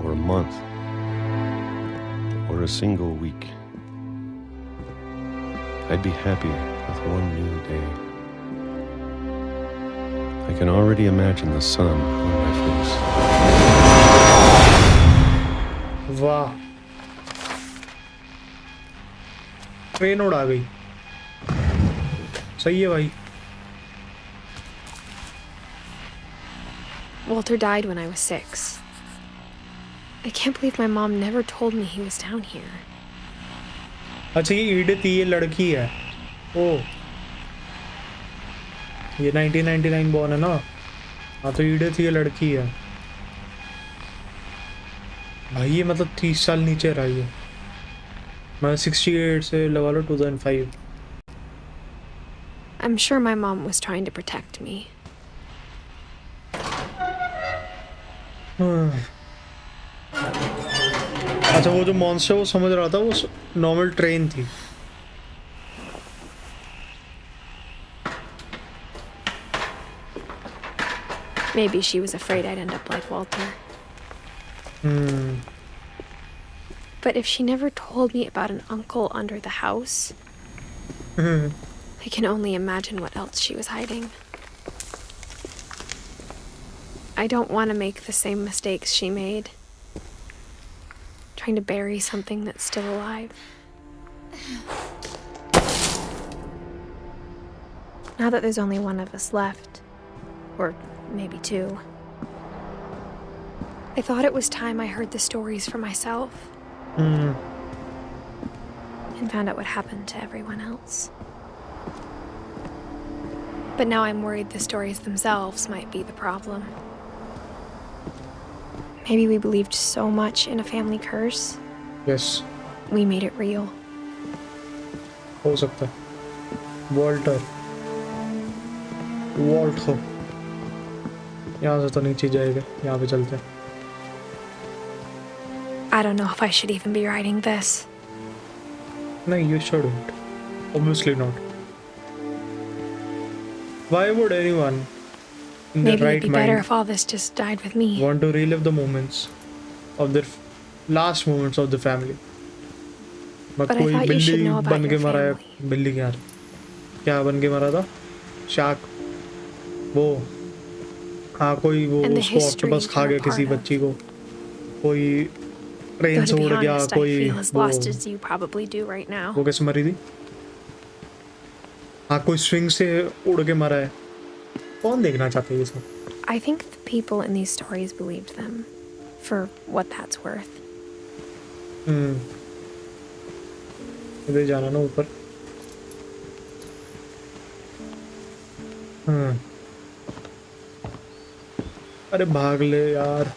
Or a month. Or a single week. I'd be happy with one new day. I can already imagine the sun on my face. वाह। Train उड़ा गई। सही है भाई। Walter died when I was 6. I can't believe my mom never told me he was down here. अच्छा ये Edith ये लड़की है। ओह ये 1999 बॉर्न है ना। हाँ तो ईडिथ ये लड़की है भाई। ये मतलब 30 साल नीचे रही है। मैं 68 से लगा लो 2005। I'm sure my mom was trying to protect me. अच्छा वो जो मॉन्स्टर वो समझ रहा था वो नॉर्मल ट्रेन थी. Maybe she was afraid I'd end up like Walter. But if she never told me about an uncle under the house, I can only imagine what else she was hiding. I don't want to make the same mistakes she made. Trying to bury something that's still alive. Now that there's only one of us left, or maybe two, I thought it was time I heard the stories for myself. And found out what happened to everyone else. But now I'm worried the stories themselves might be the problem. Maybe we believed so much in a family curse. Yes. We made it real. हो सकता है. Walter. Walter. यहाँ से तो नीचे जाएगा. यहाँ पे चलते हैं. I don't know if I should even be writing this. No, you shouldn't. Obviously not. Why would anyone in their Maybe right it'd be better mind if all this just died with me. want to relive the moments of their last moments of the family? But I कोई thought you should बिल्ली know about बन के your मरा है. family. बिल्ली क्या बन के मरा था? शार्क. वो हाँ कोई वो And the उसको history ऑक्टोपस खा you're गया a किसी part of. बच्ची को. कोई ट्रेन Though से to be उड़ गया. honest, I कोई feel as वो lost as you probably do right now. वो कैसे मरी थी? हाँ कोई स्विंग से उड़ के मरा है. कौन देखना चाहते हैं ये सब? I think the people in these stories believed them, for what that's worth. इधर जाना ना ऊपर. अरे भाग ले यार.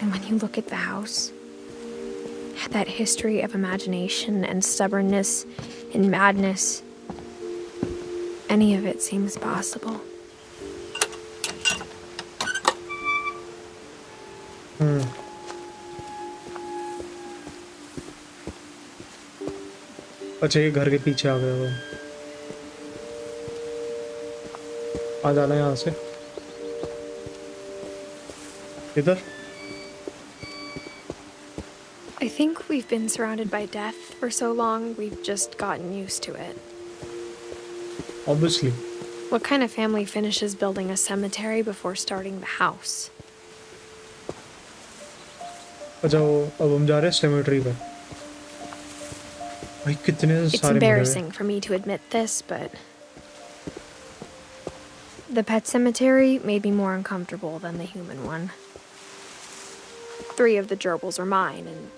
And when you look at the house, that history of imagination and stubbornness and madness, any of it seems possible. अच्छा ये घर के पीछे आ गया वो. आ जाना यहाँ से. इधर. I think we've been surrounded by death for so long, we've just gotten used to it. Obviously. What kind of family finishes building a cemetery before starting the house? अच्छा वो अब हम जा रहे हैं cemetery पे. भाई कितने It's सारे embarrassing for me to admit this, but the pet cemetery made me more uncomfortable than the human one. 3 of the gerbils are mine, and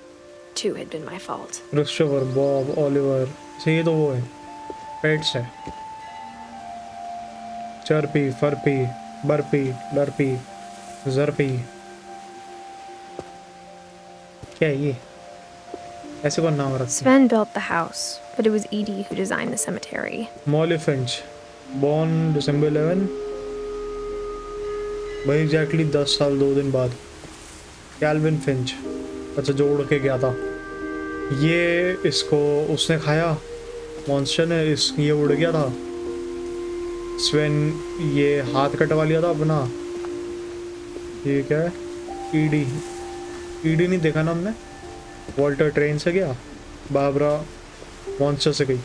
2 had been my fault. Christopher, Bob, Oliver. ये तो वो है. Pets है. Chirpy, Furpy, Burpy, Lurpy, Zurpy. क्या है ये? ऐसे कौन नाम रखता है? Sven built the house, but it was Edie who designed the cemetery. Molly Finch, born December 11. भाई exactly 10 साल 2 दिन बाद. Calvin Finch, अच्छा जो उड़ के गया था. ये इसको उसने खाया. मॉन्स्टर ने ये उड़ गया था. स्वेन ये हाथ कटवा लिया था अपना. ये क्या है? ईडी नहीं देखा ना हमने. वॉल्टर ट्रेन से गया. बाबरा मॉन्स्टर से गई.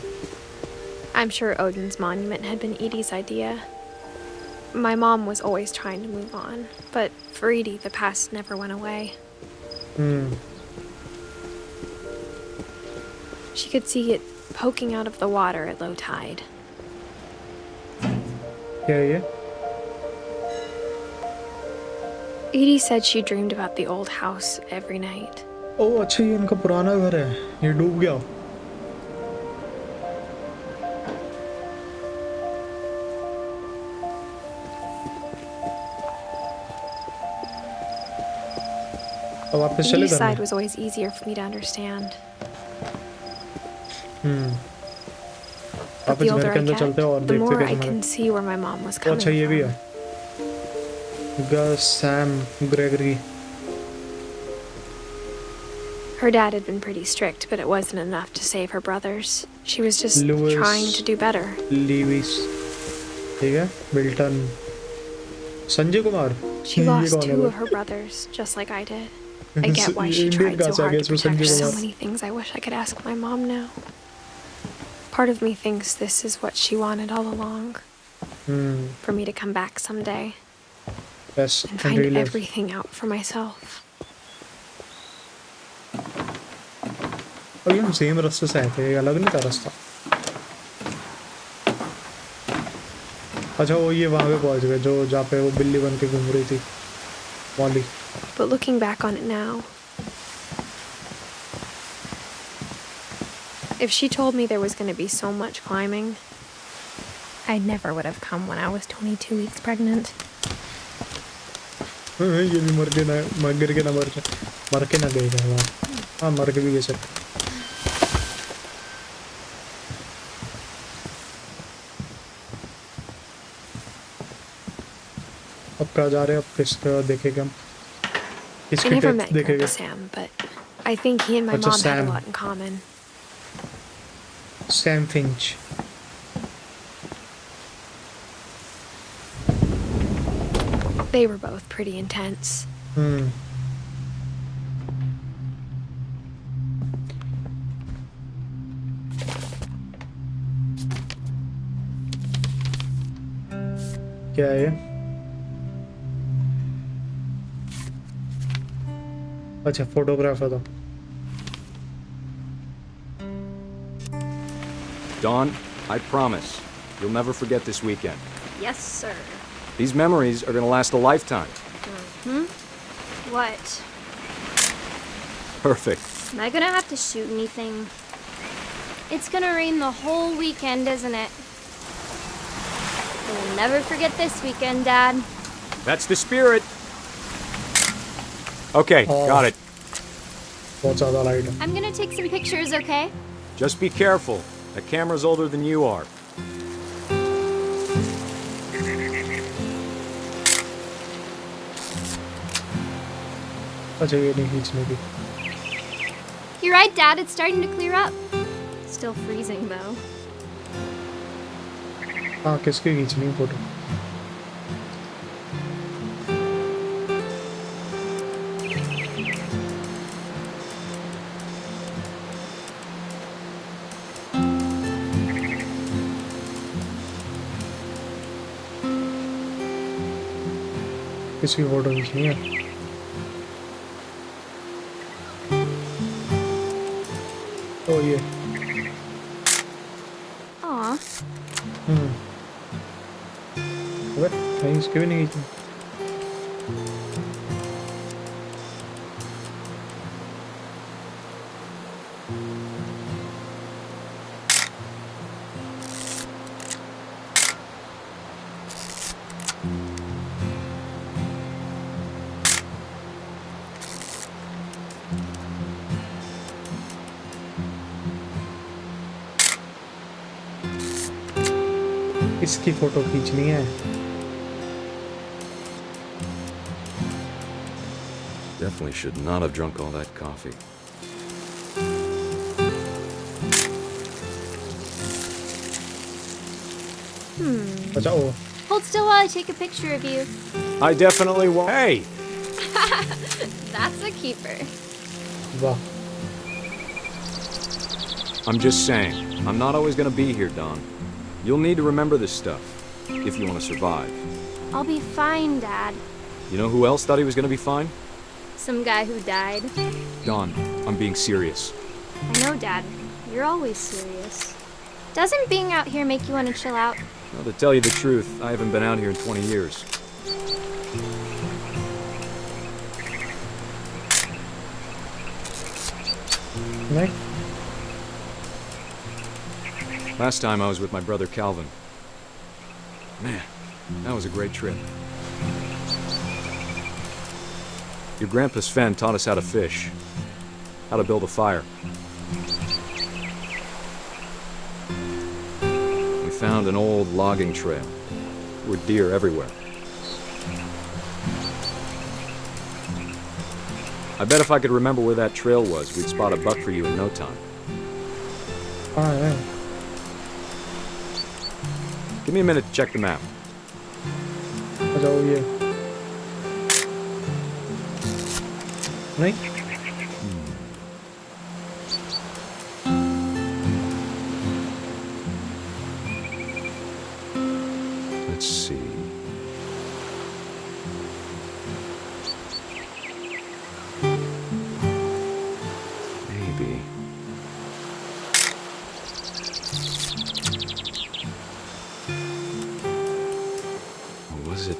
I'm sure Odin's monument had been Edie's idea. My mom was always trying to move on, but for Edie, the past never went away. She could see it poking out of the water at low tide. Yeah. Edie said she dreamed about the old house every night. ओह अच्छा ये इनका पुराना घर है. ये डूब गया. अब वापस चले Edie's घर side में. was always easier for me to understand. But the वापस older घर के I अंदर get, चलते हैं और the देखते more कैसे I मरे। can see where my mom was तो coming अच्छा ये भी from. है। Gus, Sam, Gregory. Her dad had been pretty strict, but it wasn't enough to save her brothers. She was just Lewis. trying to do better. Lewis, ठीक है, Milton, Sanjay Kumar. She ये lost कौन है 2 भाई? of her brothers, just like I did. I get why she Indian tried का so आ hard गया to इसमें protect Sanjay her. So Kumar. many things I wish I could ask my mom now. Part of me thinks this is what she wanted all along. For me to come back someday Yes, and and find relive. everything out for myself. और ये हम same रास्ते से आए थे, ये अलग नहीं था रास्ता। अच्छा वो ये वहाँ पे पहुँच गए जो जहाँ पे वो बिल्ली बन के घूम रही थी, Molly. But looking back on it now, if she told me there was going to be so much climbing, I never would have come when I was 22 weeks pregnant. ये भी मर के ना मर के ना मर के ना गए वहाँ। हाँ मर के भी गए सब। अब कहाँ जा रहे हैं, अब किसका देखेंगे हम? I किसकी never डेथ met देखेंगे? Grandpa Sam, but I think he and my अच्छा, mom had Sam. a lot in common. Sam Finch. They were both pretty intense. क्या है ये? अच्छा फोटोग्राफर था। Dawn, I promise, you'll never forget this weekend. Yes, sir. These memories are gonna last a lifetime. What? Perfect. Am I gonna have to shoot anything? It's gonna rain the whole weekend, isn't it? We'll never forget this weekend, Dad. That's the spirit. Okay, got it. बहुत ज़्यादा light है। I'm gonna take some pictures, okay? Just be careful. That camera's older than you are. अच्छा ये नहीं खींचने की। You're right, Dad. It's starting to clear up. Still freezing, though. हाँ किसकी खींचनी है फोटो? किसकी फोटो खींचनी है? ओ ये। Aw. अबे कहीं इसके भी नहीं खींचनी। इसकी फोटो खींचनी है। Definitely should not have drunk all that coffee. अच्छा ओ। Hold still while I take a picture of you. I definitely will. Hey! That's a keeper. वाह। I'm just saying, I'm not always gonna be here, Dawn. You'll need to remember this stuff, if you want to survive. I'll be fine, Dad. You know who else thought he was gonna be fine? Some guy who died. Dawn, I'm being serious. I know, Dad. You're always serious. Doesn't being out here make you want to chill out? Well, to tell you the truth, I haven't been out here in 20 years. नहीं। Last time I was with my brother Calvin. Man, that was a great trip. Your grandpa Sven taught us how to fish, how to build a fire. found an old logging trail. There were deer everywhere. I bet if I could remember where that trail was, we'd spot a buck for you in no time. हाँ है. Give me a minute to check the map. अच्छा वो ये. नहीं? Let's see. Maybe. Or was it?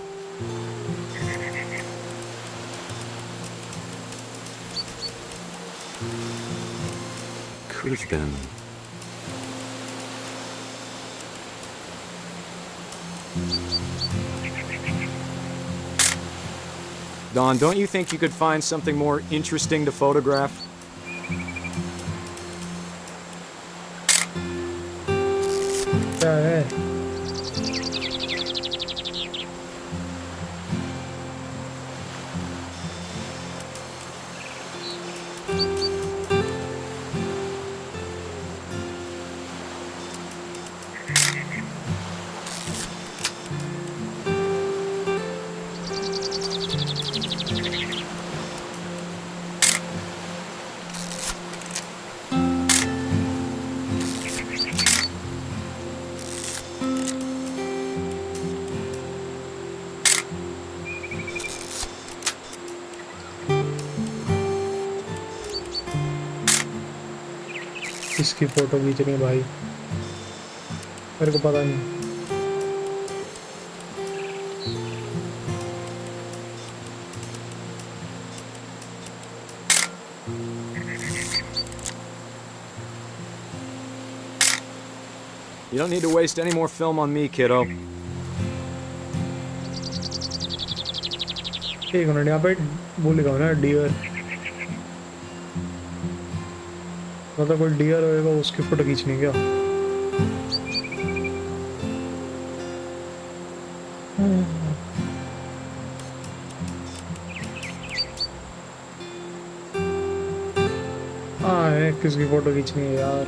Could have been. Don, don't you think you could find something more interesting to photograph? क्या है? किसकी photo खींच रही है भाई? मेरे को पता नहीं. You don't need to waste any more film on me, kiddo. एक मिनट, यहाँ पे बोलेगा ना डियर. मतलब कोई डियर होएगा उसकी फोटो खींचनी क्या? हाँ है, किसकी फोटो खींचनी है यार?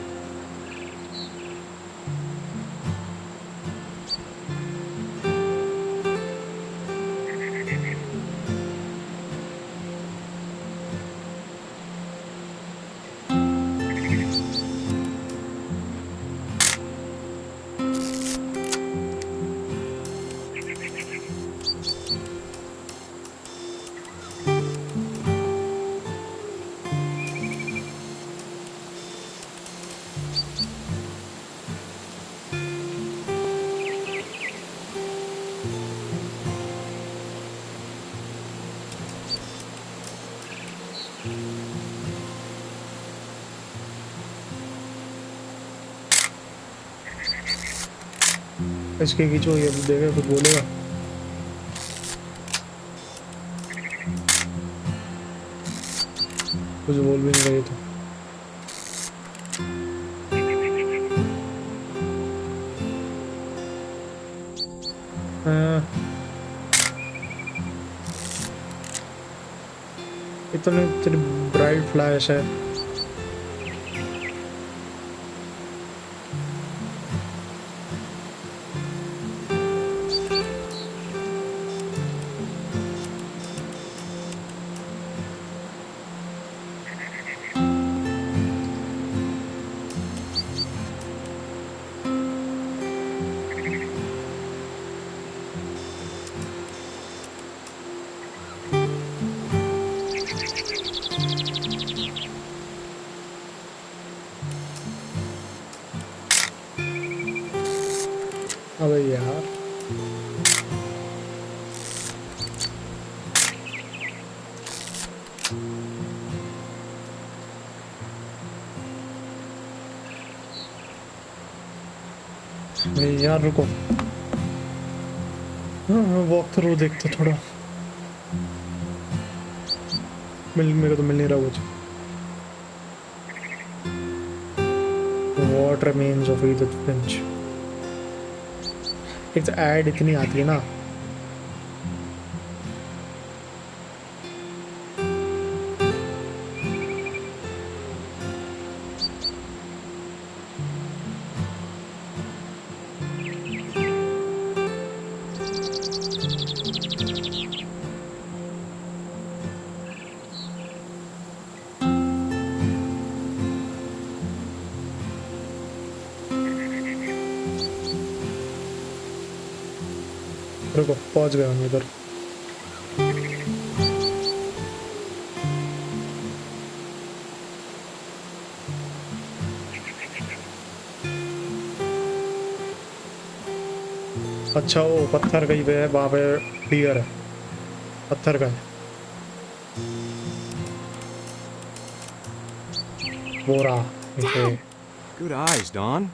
इसके खींचो, ये देखेगा कुछ बोलेगा. कुछ बोल भी नहीं रहे थे. इतने तेरी ब्राइट फ्लैश है. अबे यार यार रुको, वॉक थ्रू देखते थोड़ा. मेरे को तो मिल नहीं रहा कुछ. What remains of Edith Finch? एक तो ऐड इतनी आती है ना। रुको, पहुंच गया मैं इधर। अच्छा वो पत्थर कहीं पे है, वहाँ पे डियर है, पत्थर का है वो रहा। Good eyes, Dawn.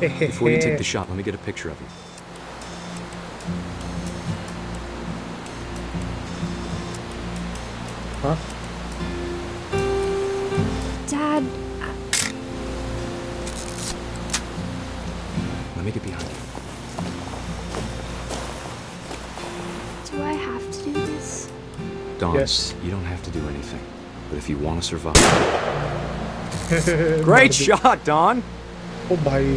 Before you take the shot, let me get a picture of you. Huh? Dad, Let me get behind you. do I have to do this? Dawn, Yes. you don't have to do anything. But if you want to survive... Great shot, Dawn! ओ भाई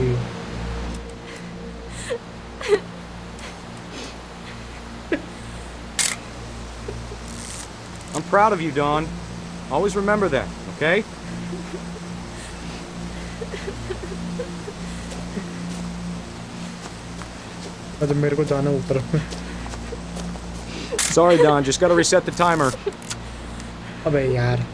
I'm proud of you, Dawn. Always remember that, okay? अच्छा मेरे को जाना ऊपर। Sorry, Dawn. Just gotta reset the timer. अबे यार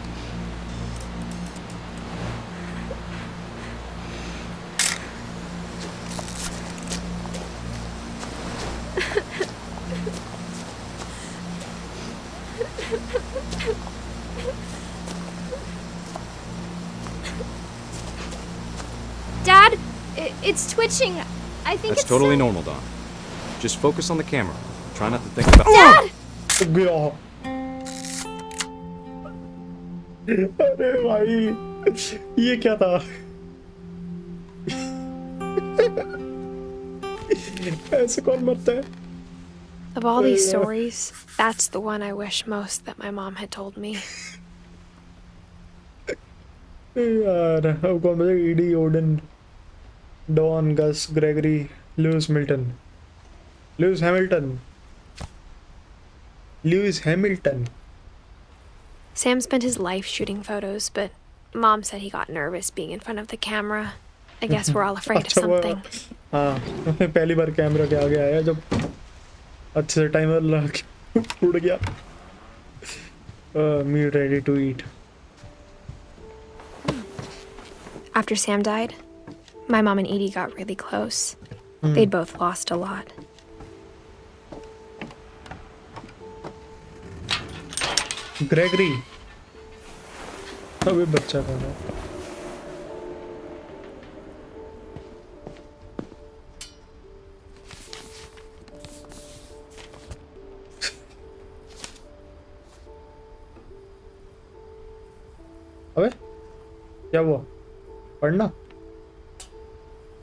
Dad, it's twitching. I think That's it's totally normal, Dawn. Just focus on the camera. Try not to think about... Dad! गया। अरे भाई ये क्या था? ऐसे कौन मरता है? Of all these stories, that's the one I wish most that my mom had told me. यार अब कौन बचा? Ed, Oden, Don, Gus, Gregory, Louis Milton, Louis Hamilton, Louis Hamilton. Sam spent his life shooting photos, but Mom said he got nervous being in front of the camera. I guess we're all afraid of something. हाँ पहली बार camera के आगे आया जब अच्छे से timer लगा के उड़ गया। Me ready to eat. After Sam died, my mom and Edie got really close. They'd both lost a lot. Gregory अबे बच्चा कौन है? अबे क्या हुआ? पढ़ना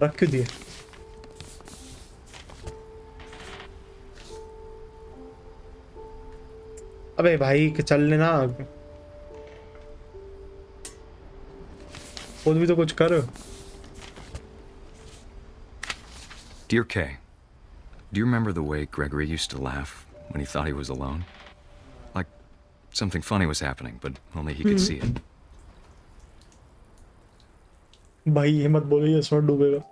रख क्यों दिए? अबे भाई कि चल लेना, खुद भी तो कुछ कर। Dear Kay, do you remember the way Gregory used to laugh when he thought he was alone? Like something funny was happening, but only he could see it. भाई ये मत बोलो, ये इसमें डूबेगा।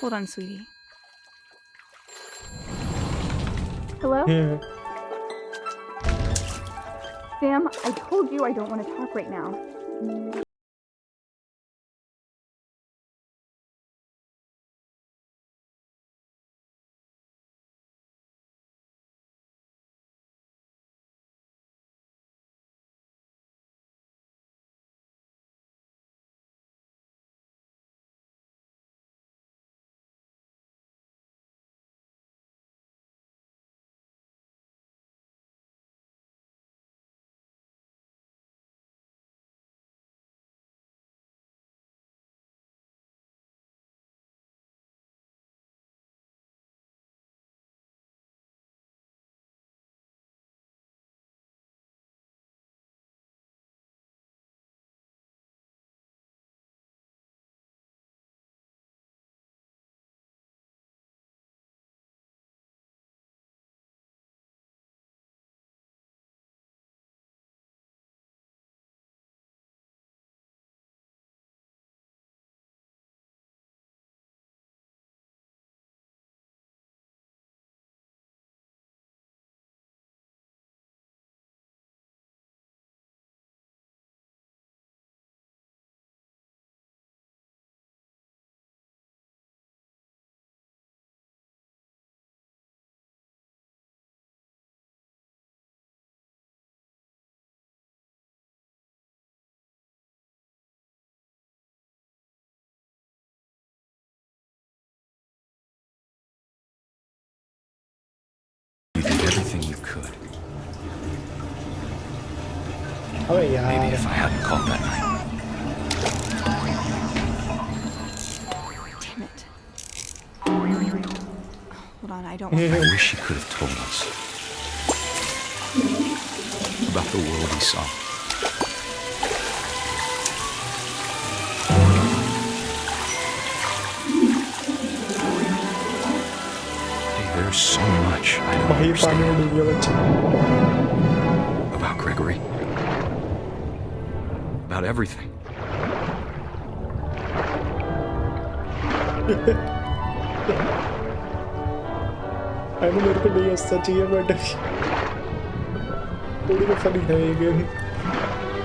Hold on, sweetie. Hello? Yeah. Sam, I told you I don't want to talk right now. You did everything you could. अबे यार Maybe if I hadn't called that night. Damn it. Hold on, I don't want I wish he could have told us about the world he saw. Hey, there's so much I don't भाई पानी में understand डूब गया बच्चा about Gregory. About everything. अरे मेरे को नहीं हंसना चाहिए बट थोड़ी तो फनी है ये game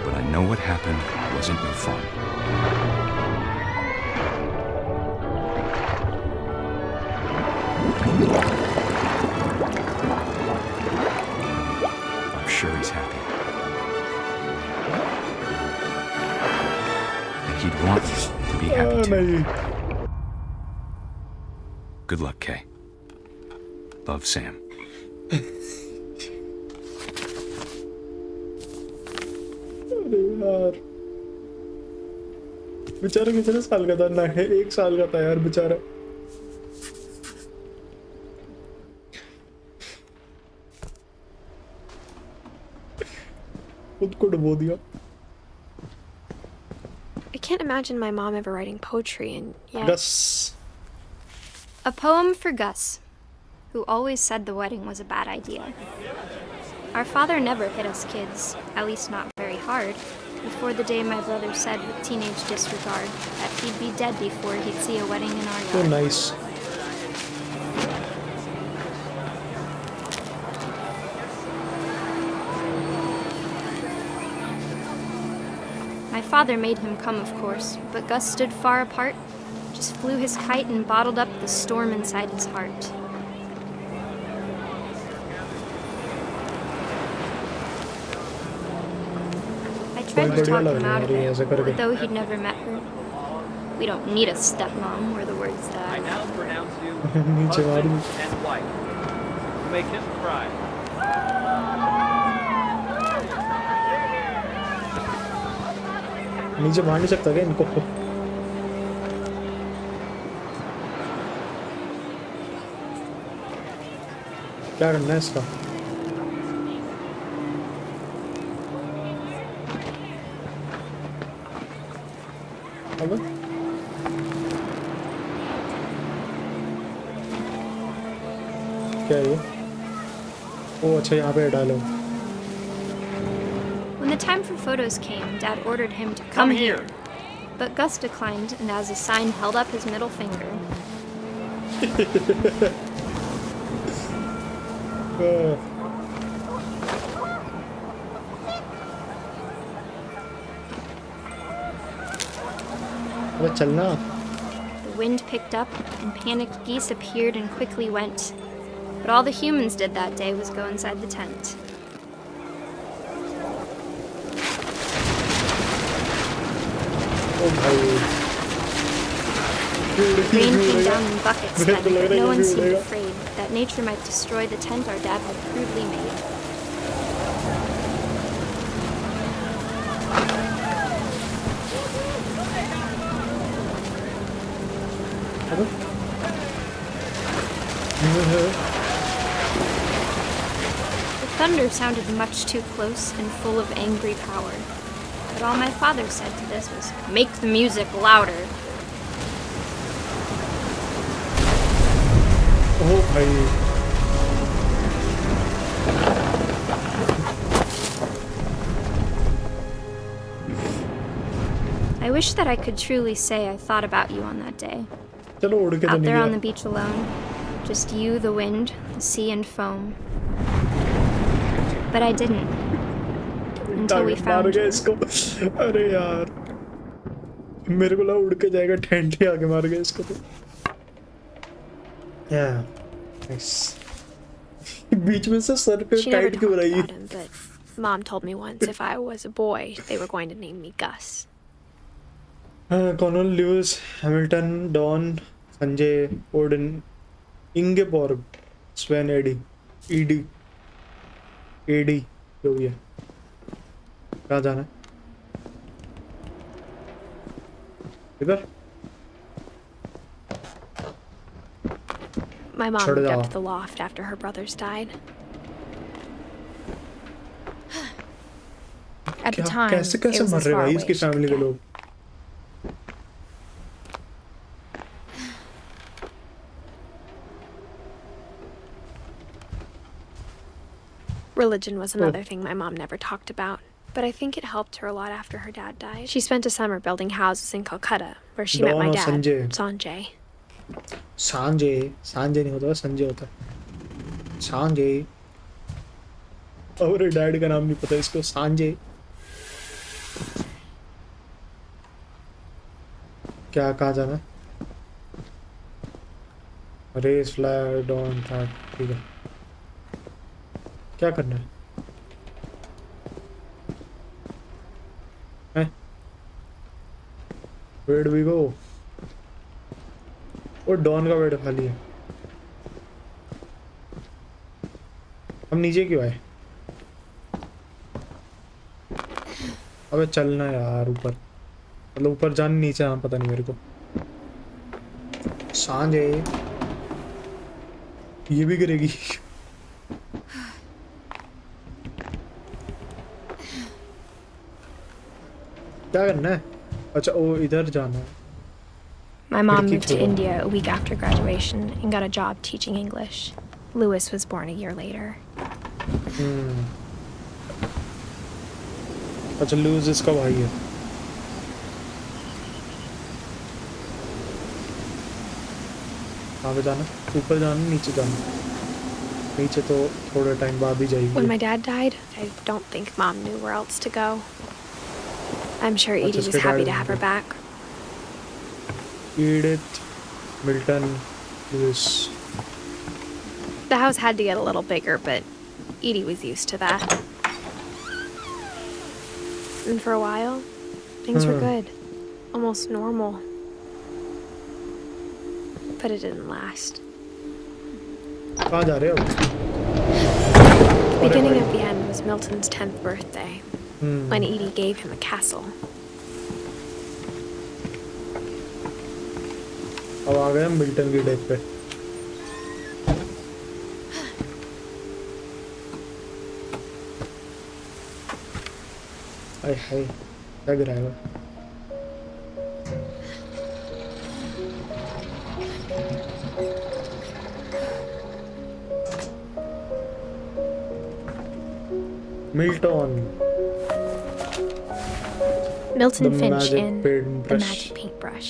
But I know what happened wasn't your fault. I'm sure he's happy. And he'd want you to be happy too. नहीं Good luck, Kay. Love, Sam. अरे यार बेचारा कितने साल का था ना है 1 साल का था यार बेचारा खुद को डुबो दिया I can't imagine my mom ever writing poetry, and yet. Gus. A poem for Gus, who always said the wedding was a bad idea. Our father never hit us kids, at least not very hard, before the day my brother said with teenage disregard that he'd be dead before he'd see a wedding in our yard. So nice. My father made him come, of course, but Gus stood far apart, just flew his kite and bottled up the storm inside his heart. I tried to talk him out of it, but though he'd never met her. We don't need a stepmom, were the words that I now read. pronounce you husband and wife. You may kiss the bride. नीचे मार नहीं सकता क्या इनको क्या करना है इसका अब क्या है ये ओ अच्छा यहाँ पे डालो When the time for photos came, Dad ordered him to come here. But Gus declined, and as a sign held up his middle finger. अबे चलना. The wind picked up, and panicked geese appeared and quickly went. But all the humans did that day was go inside the tent. Oh भाई. Rain came down in buckets then, but no one seemed afraid that nature might destroy the tent our dad had crudely made. The thunder sounded much too close and full of angry power. But all my father said to this was, "Make the music louder." Oh भाई. I wish that I could truly say I thought about you on that day. चलो उड़ के तो Out नहीं there on गया. the beach alone. Just you, the wind, the sea, and foam. But I didn't. Until we मार found गया you. इसको. अरे यार. मेरे को लगा उड़ के जाएगा, टेंट ही आके मार गया इसको तो. Yeah. Nice. बीच में से सर पे She never काइट क्यों talked रही? about him, but Mom told me once if I was a boy, they were going to name me Gus. Connell, Lewis, Hamilton, Don, Sanjay, Odin, Ingeborg, Sven, Edie, जो भी है. कहाँ जाना है? इधर? My mom Shut it moved up off. to the loft after her brothers died. At the time, कैसे it कैसे was मर as रहे far भाई away इसकी as she could फैमिली के get. लोग. Religion was another thing my mom never talked about, but I think it helped her a lot after her dad died. She spent a summer building houses in Calcutta, where she met Dawn my और dad, Sanjay. Sanjay. सांजय नहीं होता, संजय होता है. सांजय. और dad का नाम नहीं पता इसको. सांजय. क्या कहाँ जाना है? Race flag Don track. ठीक है. क्या करना है? हैं? Where do we go? वो डॉन का बेड खाली है. हम नीचे क्यों आए? अबे चलना यार ऊपर. मतलब ऊपर जाना नीचे आना पता नहीं मेरे को. सांझ है. ये भी गिरेगी. क्या करना है? अच्छा वो इधर जाना है. My mom moved to India a week after graduation and got a job teaching English. Lewis was born a year later. अच्छा लूज इसका भाई है. कहाँ पे जाना? ऊपर जाना नीचे जाना? नीचे तो थोड़ा टाइम बाद ही जाएगी. When my dad died, I don't think Mom knew where else to go. I'm sure Edie was happy to have her back. Edith, Milton, Lewis. The house had to get a little bigger, but Edie was used to that. And for a while, things were good. Almost normal. But it didn't last. कहाँ जा रहे हो? The beginning of the end was Milton's 10th birthday, when Edie gave him a castle. अब आ गए हम Milton की death पे. हाय हाय क्या गिराएगा? Milton The Finch magic in paintbrush. The Magic Paintbrush.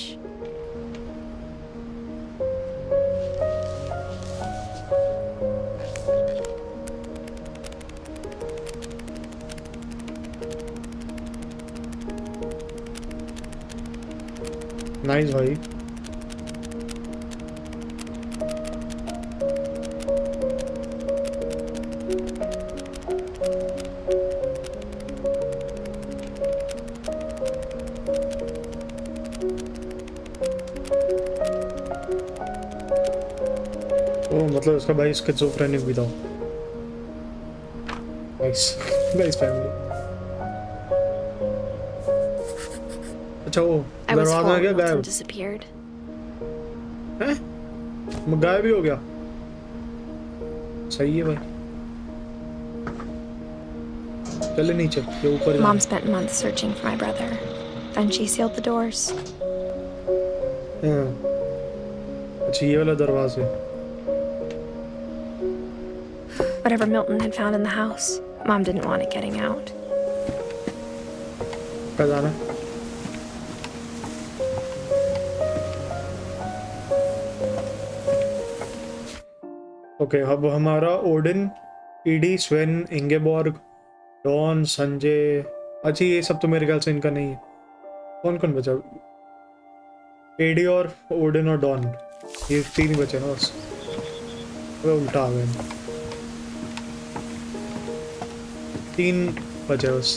Nice भाई। मतलब उसका भाई स्किज़ोफ्रेनिक भी था। Nice family. अच्छा वो दरवाजा क्या गायब? disappeared. हैं? गायब ही हो गया। सही है भाई। चले नीचे या ऊपर। Mom spent months searching for my brother. Then she sealed the doors. अच्छा ये वाला दरवाजा। Whatever Milton had found in the house, Mom didn't want it getting out. खजाना। ओके अब हमारा ओडिन, ईडी, स्वेन, इंगेबॉर्ग, डॉन, संजय। अच्छा ये सब तो मेरे ख्याल से इनका नहीं है। कौन कौन बचा? एडी और ओडिन और डॉन, ये 3 ही बचे ना बस। वो उल्टा आ गए। 3 बचे बस।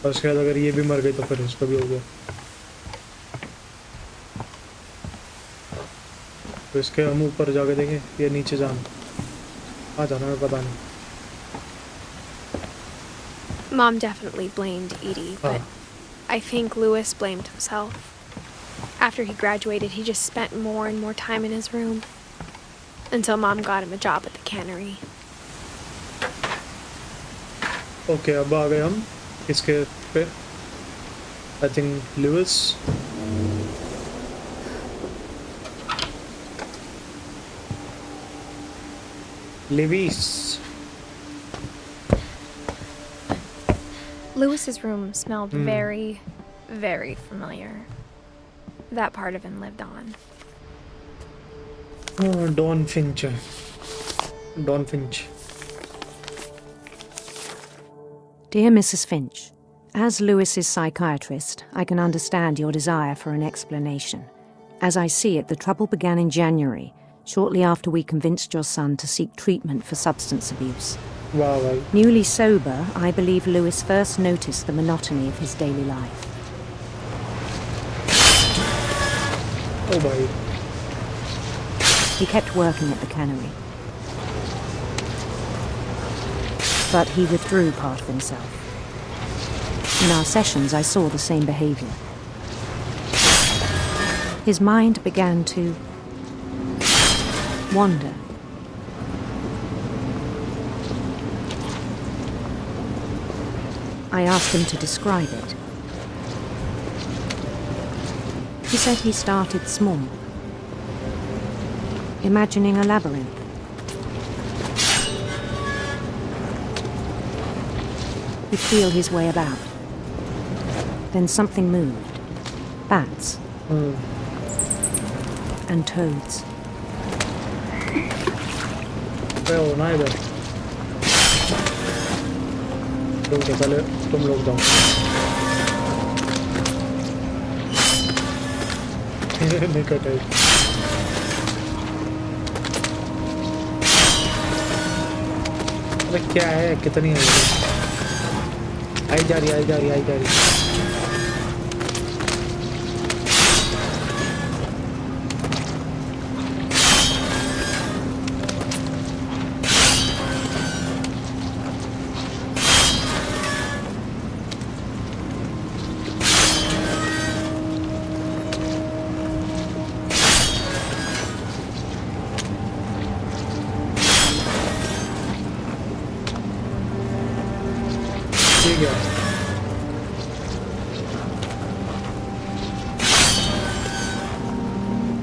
और उसके बाद अगर ये भी मर गई तो फिर उसका भी हो गया। तो इसके हम ऊपर जाके देखें या नीचे जाना? जाना मैं पता नहीं। Mom definitely blamed Edie, but I think Louis blamed himself. After he graduated, he just spent more and more time in his room until Mom got him a job at the cannery. Okay अब आ गए हम इसके पे। I think Lewis. Levis. Lewis's room smelled very, very familiar. That part of him lived on. Don Finch. Don Finch. Dear Mrs. Finch, as Lewis's psychiatrist, I can understand your desire for an explanation. As I see it, the trouble began in January, shortly after we convinced your son to seek treatment for substance abuse. Wow. Newly sober, I believe Lewis first noticed the monotony of his daily life. Oh boy. He kept working at the cannery. But he withdrew part of himself. In our sessions, I saw the same behavior. His mind began to wander. I asked him to describe it. He said he started small, imagining a labyrinth. He'd feel his way about. Then something moved. Bats. And toads. Oh, neither. तुम लोग जाओ। निकट है। अरे क्या है? कितनी है? आई जा रही।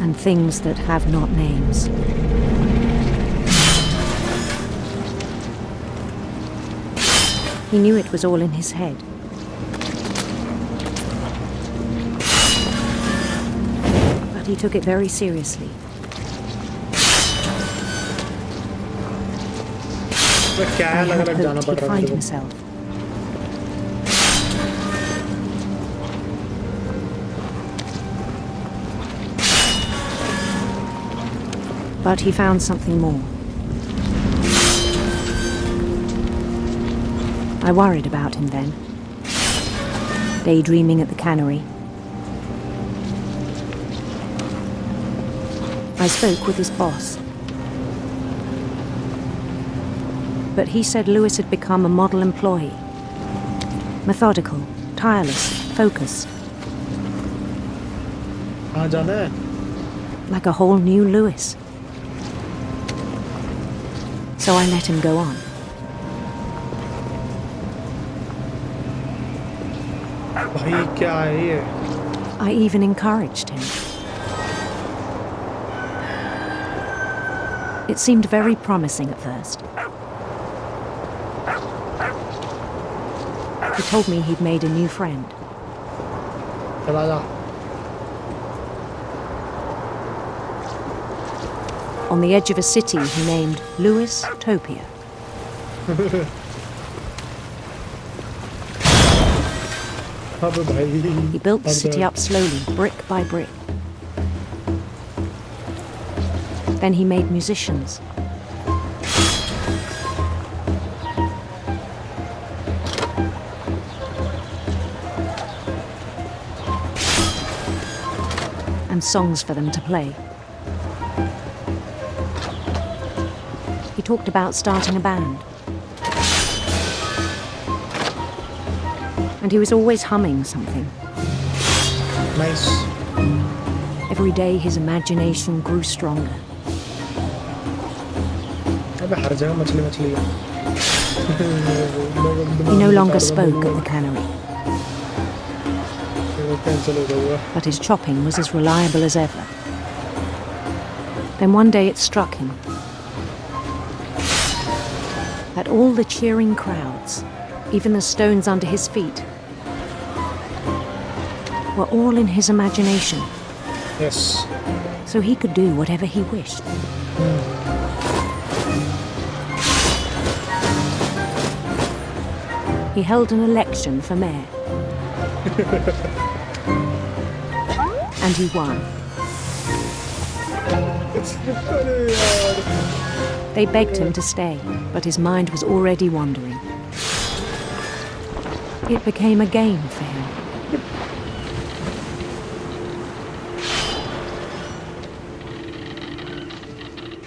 And things that have not names. He knew it was all in his head. But he took it very seriously. क्या है? अलग-अलग जाना पड़ रहा है find himself. But he found something more. I worried about him then, daydreaming at the cannery. I spoke with his boss. But he said Lewis had become a model employee. Methodical, tireless, focused. Like a whole new Lewis. So I let him go on. I even encouraged him. It seemed very promising at first. He told me he'd made a new friend. On the edge of a city he named Lewis Topia. He built the city up slowly, brick by brick. Then he made musicians. And songs for them to play. He talked about starting a band. And he was always humming something. Nice. Every day his imagination grew stronger. He no longer spoke at the cannery. But his chopping was as reliable as ever. Then one day it struck him that all the cheering crowds, even the stones under his feet, were all in his imagination. Yes. So he could do whatever he wished. He held an election for mayor. And he won. They begged him to stay, but his mind was already wandering. It became a game for him.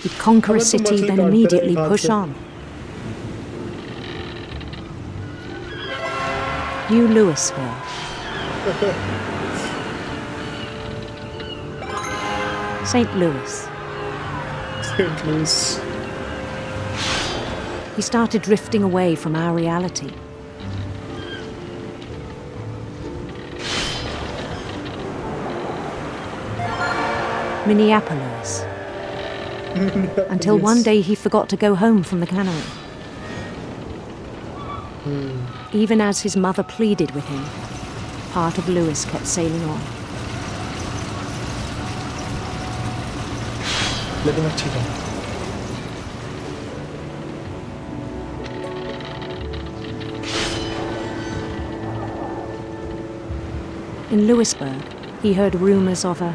He'd conquer a city, then immediately push on. New Louisville. St. Louis. St. Louis. He started drifting away from our reality. Minneapolis. Until one day he forgot to go home from the cannery. Even as his mother pleaded with him, part of Lewis kept sailing on. In Lewisburg, he heard rumors of a...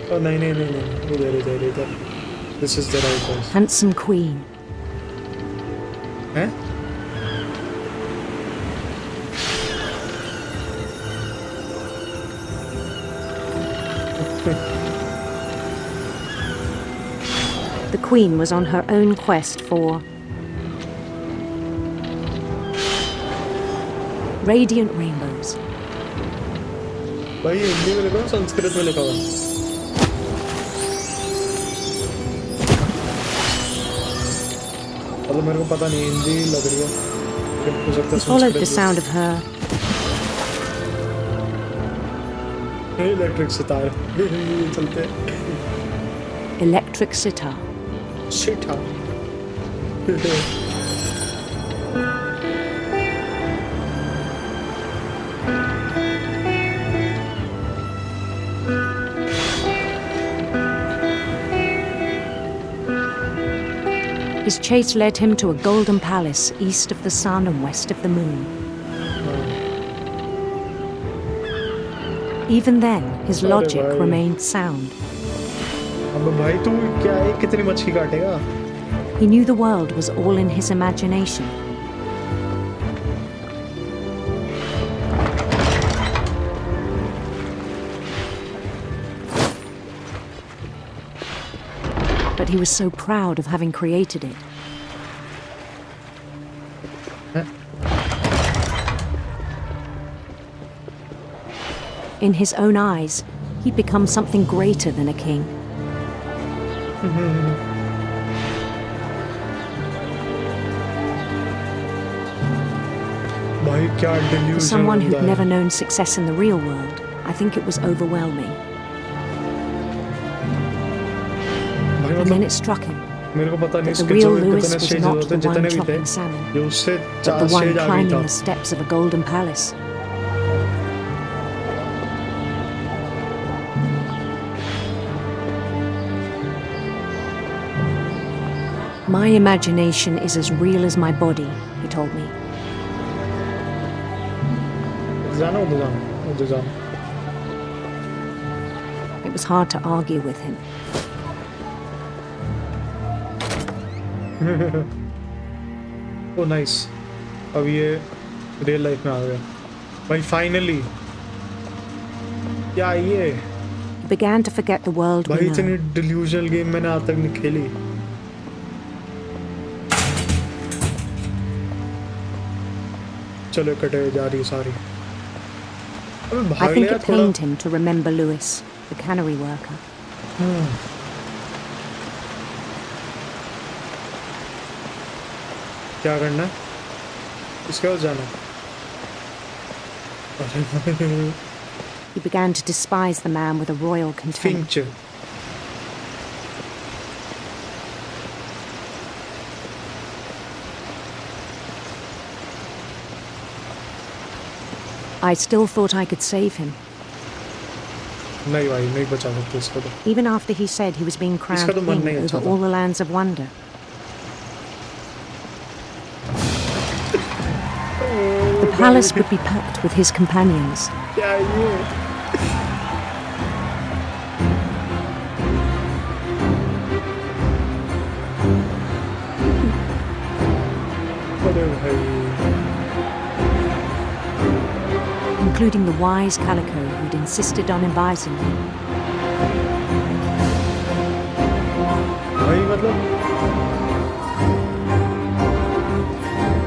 Oh, no. This is the right place. Handsome queen. Huh? The queen was on her own quest for radiant rainbows. भाई हिंदी में लिखा संस्कृत में लिखा हुआ मतलब मेरे को पता नहीं हिंदी लग रही है He followed the sound of her electric sitar चलते electric sitar. Sitar. His chase led him to a golden palace east of the sun and west of the moon. Even then, his अरे logic भाई। remained sound. अब भाई तू क्या है, कितनी मच्छी काटेगा? He knew the world was all in his imagination. But he was so proud of having created it. In his own eyes, he'd become something greater than a king. भाई क्या For delusion someone who'd होता है। never known success in the real world, I think it was overwhelming. भाई And मतलब then it struck him मेरे को पता नहीं that the इसके real जो Lewis कितने was स्टेज not होते the जितने one भी थे, chopping salmon, ये उससे but चार the one स्टेज आगे climbing था। the steps of a golden palace. My imagination is as real as my body, he told me. जाना उधर जाना, उधर जाना। It was hard to argue with him. Oh nice, अब ये रियल लाइफ में आ गया। भाई finally, क्या ये? He began to forget the world भाई we know. इतनी delusional गेम मैंने आज तक नहीं खेली। चलो कटे जा रही सारी। अबे I भाग think लिया it थोड़ा। pained him to remember Lewis, the cannery worker. क्या करना है? इसके पास जाना है। अरे He began to despise the man with a royal contempt. Finch। I still thought I could save him. नहीं भाई नहीं बचा सकते इसको तो। Even after he said he was being crowned इसका तो मन king नहीं अच्छा over था। all the lands of wonder. The palace would be packed with his companions. क्या ये? अरे भाई। Including the wise Calico who'd insisted on advising me. भाई मतलब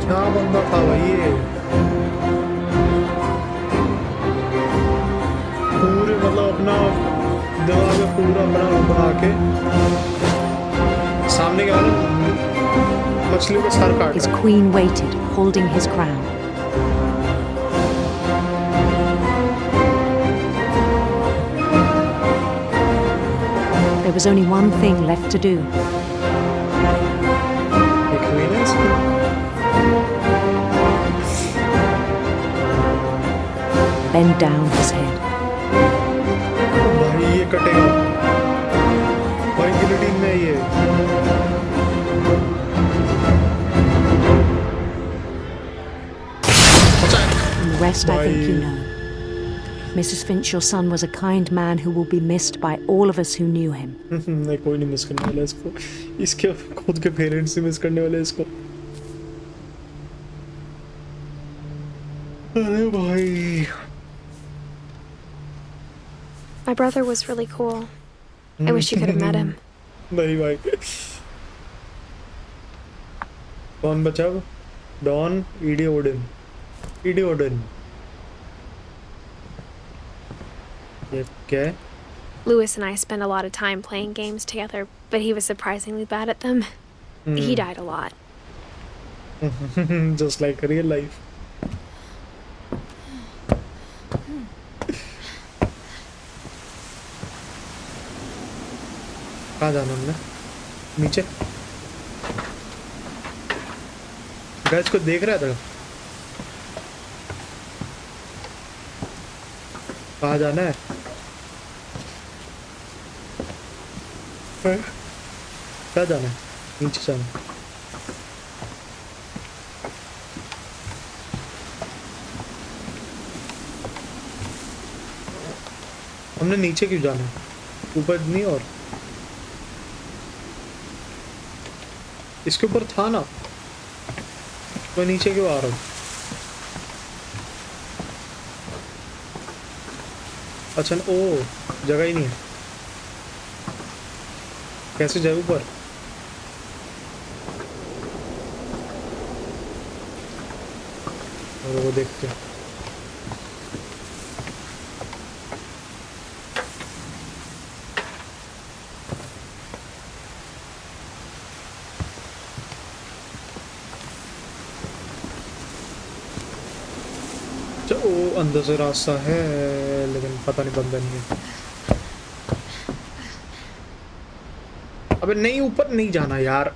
क्या बंदा था भाई ये? पूरे मतलब अपना दिमाग में पूरा अपना बना के सामने क्या मछलियों का सर काट His रहा है। queen waited, holding his crown. There was only one thing left to do. एक queen है इसमें। Bend down his head. भाई ये कटेगा। भाई गिलोटिन में ये। And the rest I think you know. Mrs. Finch, your son was a kind man who will be missed by all of us who knew him. नहीं कोई नहीं miss करने वाला इसको। इसके खुद के पेरेंट्स ही मिस करने वाले इसको। अरे भाई। My brother was really cool. I wish you could have met him. नहीं भाई। कौन बचा वो? Don, Eddie Odin. Eddie Odin. ये क्या है? Lewis and I spent a lot of time playing games together, but he was surprisingly bad at them. He died a lot. Just like real life. कहाँ जाना हमने? नीचे? Gas को देख रहा था? कहाँ जाना है? क्या जाना है? नीचे जाना है। हमने नीचे क्यों जाना है? ऊपर नहीं और इसके ऊपर था ना, मैं नीचे क्यों आ रहा हूँ? अच्छा ओ जगह ही नहीं है, कैसे जाए ऊपर? और वो देखते हैं। ओ अंदर से रास्ता है लेकिन पता नहीं बंद नहीं है। अबे नहीं ऊपर नहीं जाना यार।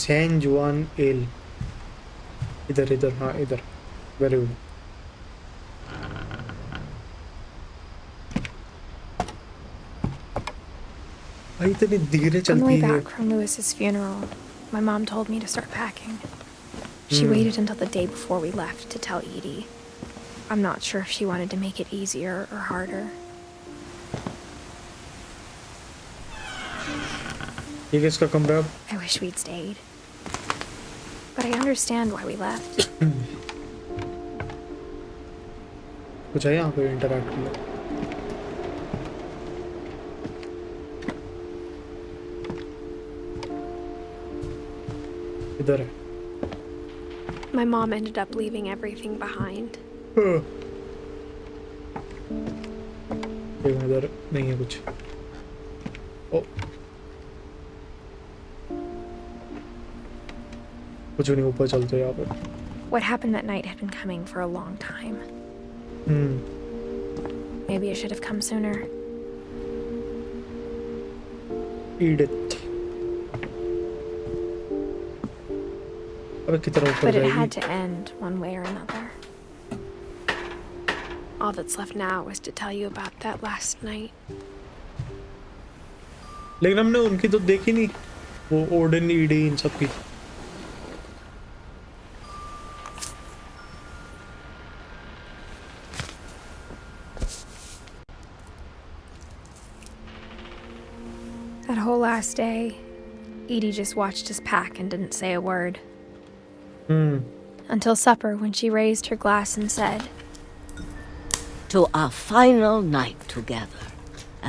सैन जुआन एल इधर इधर, हाँ इधर, वेरी गुड। इतनी धीरे On the way चलती है। back from Lewis's funeral, my mom told me to start packing. She waited until the day before we left to tell Edie. I'm not sure if she wanted to make it easier or harder. ये किसका कमरा? I wish we'd stayed. But I understand why we left. कुछ है यहाँ पे interact किया? इधर है। My mom ended up leaving everything behind. इधर नहीं है कुछ। ओ कुछ नहीं, ऊपर चलते यहाँ पे। What happened that night had been coming for a long time. Maybe it should have come sooner. Edith. अबे कितना ऊपर But it जाएगी? had to end one way or another. All that's left now is to tell you about that last night. लेकिन हमने उनकी तो देखी नहीं, वो ओडन ईडी इन सब की। That whole last day, Edie just watched us pack and didn't say a word. Until supper, when she raised her glass and said, "To our final night together,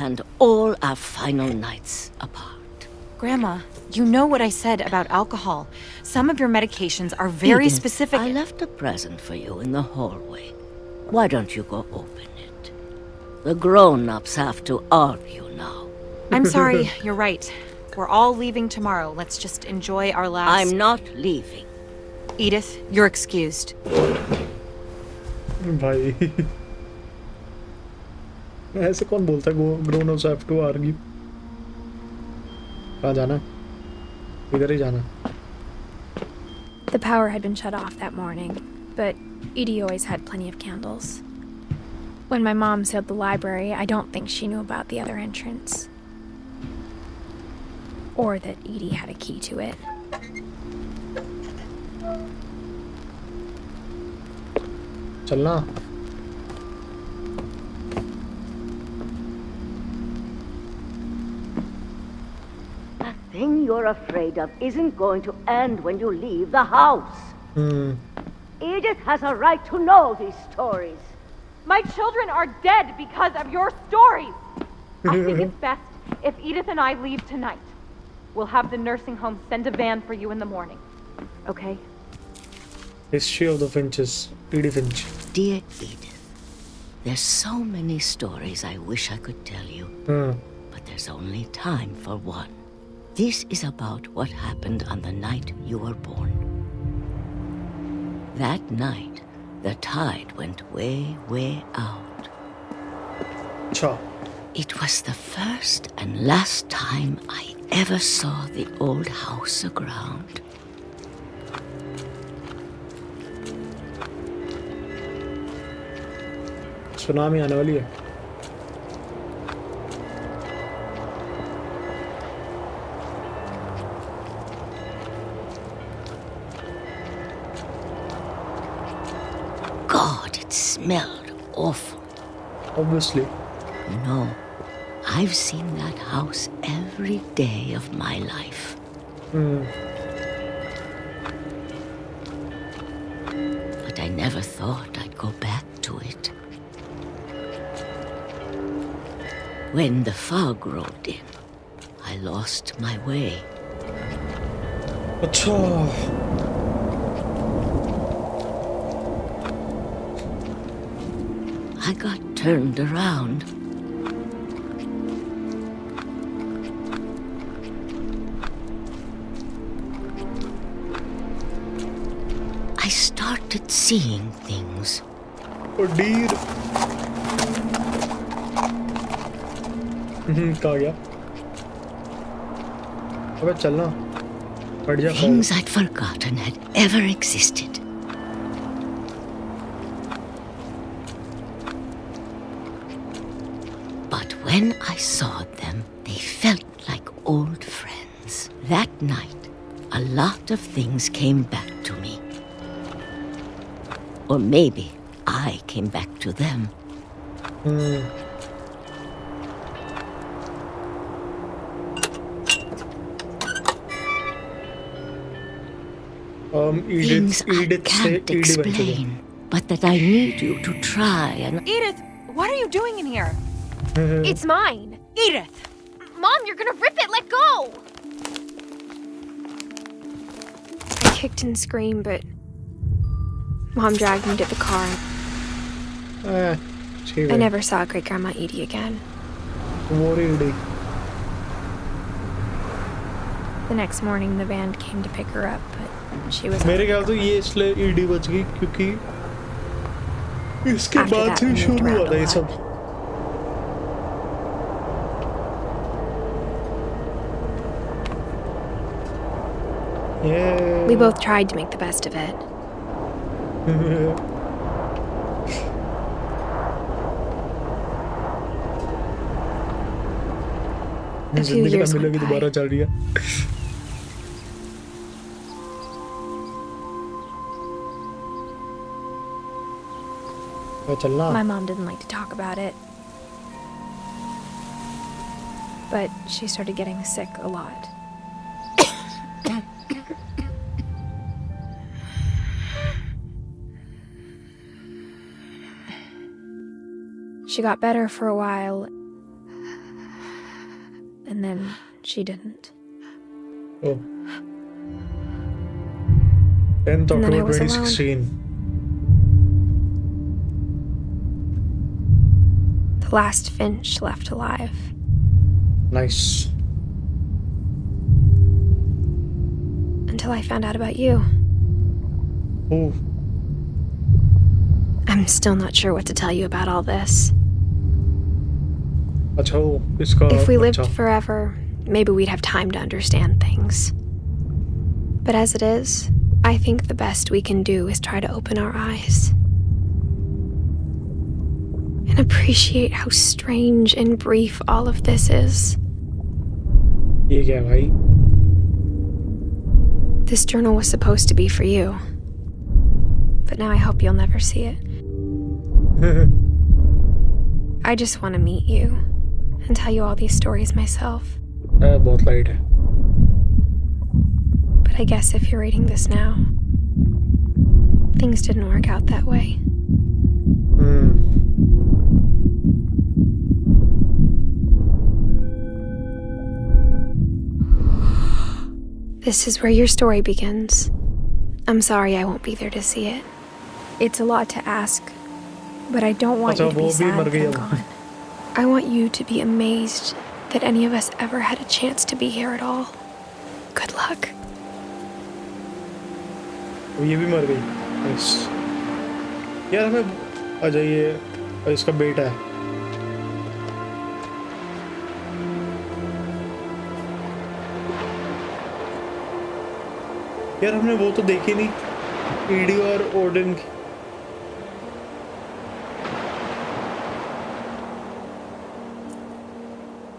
and all our final nights apart." Grandma, you know what I said about alcohol. Some of your medications are very Edith, specific. I left a present for you in the hallway. Why don't you go open it? The grown-ups have to argue now. I'm sorry, you're right. We're all leaving tomorrow. Let's just enjoy our last... I'm not leaving. Edith, you're excused. भाई ऐसे कौन बोलता है grown ups have to argue? कहाँ जाना? इधर ही जाना। the power had been shut off that morning, but Edie always had plenty of candles. When my mom sealed the library, I don't think she knew about the other entrance. Or that Edie had a key to it. चलना। The thing you're afraid of isn't going to end when you leave the house. Edith has a right to know these stories. My children are dead because of your stories. I think it's best if Edith and I leave tonight. We'll have the nursing home send a van for you in the morning. Okay? History of the Finches, Edith Finch. Dear Edith, there's so many stories I wish I could tell you, but there's only time for one. This is about what happened on the night you were born. That night, the tide went way, way out. Cha. It was the first and last time I ever saw the old house aground. Tsunami आने वाली है। smelled awful. Obviously. You know, I've seen that house every day of my life. But I never thought I'd go back to it. When the fog rolled in, I lost my way. Achha. I got turned around. I started seeing things. Oh dear. कहाँ गया? अबे चलना. बढ़ जा. Things I'd forgotten had ever existed. But when I saw them, they felt like old friends. That night, a lot of things came back to me. Or maybe I came back to them. Edith, I can't explain, but that I need you to try and... Edith, what are you doing in here? It's mine. Edith! Mom, you're gonna rip it. Let go. I kicked and screamed, but Mom dragged me to the car. I never saw Great Grandma Edie again. The next morning, the band came to pick her up, but she was. मेरे ख्याल से ये इसलिए ED बच गई क्योंकि इसके बाद से शुरू हुआ था ये सब. Yeah. We both tried to make the best of it. A few years went by. My mom didn't like to talk about it. But she started getting sick a lot. She got better for a while, and then she didn't. Oh. 10th October 2016. The last Finch left alive. Nice. Until I found out about you. Oh. I'm still not sure what to tell you about all this. If we lived forever, maybe we'd have time to understand things. But as it is, I think the best we can do is try to open our eyes. And appreciate how strange and brief all of this is. ये क्या भाई? This journal was supposed to be for you. But now I hope you'll never see it. I just want to meet you and tell you all these stories myself. बहुत light है. But I guess if you're reading this now, things didn't work out that way. This is where your story begins. I'm sorry I won't be there to see it. It's a lot to ask, but I don't want you to be sad that I'm gone. I want you to be amazed that any of us ever had a chance to be here at all. Good luck. ये भी मर गई. Nice. यार हमें आ जाइए. इसका बेटा है. यार हमने वो तो देखी नहीं. ईडी और ओडिन की.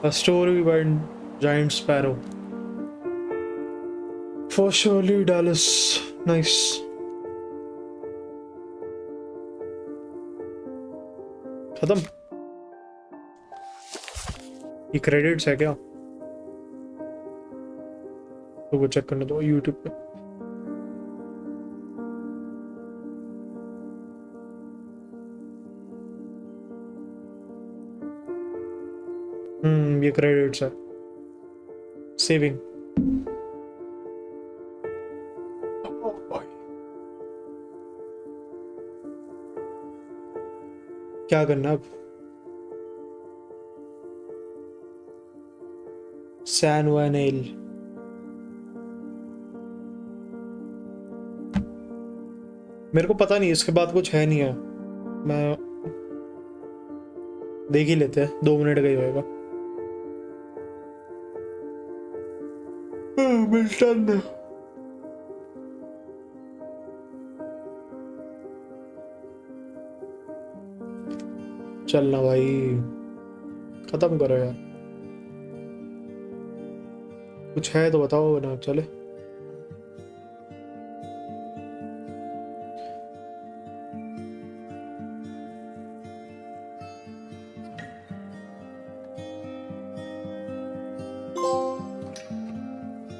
A story by Giant Sparrow. For Shirley Dallas. Nice. खत्म। ये क्रेडिट्स है क्या? तो वो चेक करने दो यूट्यूब पे। ये क्रेडिट्स है। सेविंग। क्या करना अब? सैन वानेल। मेरे को पता नहीं, इसके बाद कुछ है नहीं है। मैं देख ही लेते हैं, 2 मिनट का ही होएगा। मिल्टन। चलना भाई, खत्म करो यार। कुछ है तो बताओ ना, चले।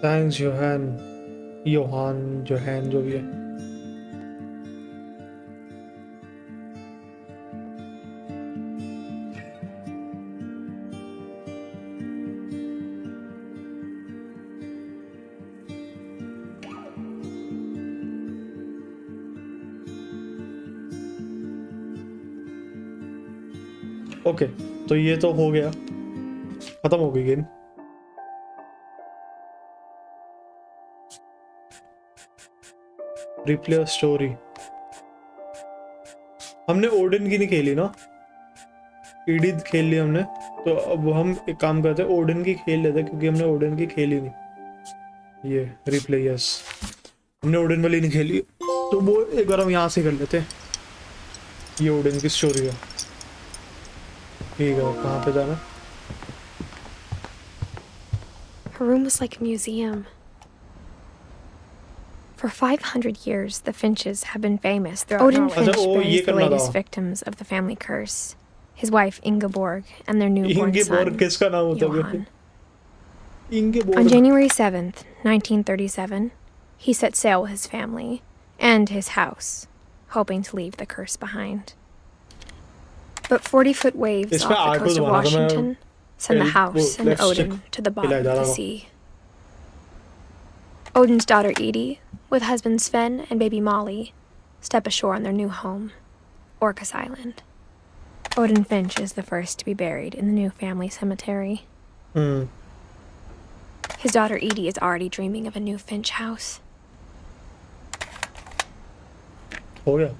थैंक्स योहान, जोहान जो भी है। ओके, तो ये तो हो गया, खत्म हो गई गेम। Replay story. हमने ओडिन की नहीं खेली ना, एडिथ खेल ली हमने। तो अब हम एक काम करते हैं, ओडिन की खेल लेते हैं, क्योंकि हमने ओडिन की खेली नहीं। ये रिप्ले, यस, हमने ओडिन वाली नहीं खेली, तो वो एक बार हम यहाँ से कर लेते हैं। ये ओडिन की स्टोरी है। ठीक है, कहाँ पे जाना? Her room was like a museum. For 500 years, the Finches have been famous. Odin Finch buries the latest victims of the family curse. His wife, Ingeborg, and their newborn son, Johan. On January 7th, 1937, he set sail with his family and his house, hoping to leave the curse behind. But 40-foot waves off the coast of Washington send the house and Odin to the bottom of the sea. Odin's daughter Edith, with husband Sven and baby Molly, step ashore on their new home, Orcas Island. Odin Finch is the first to be buried in the new family cemetery. His daughter Edith is already dreaming of a new Finch house. Oh yeah.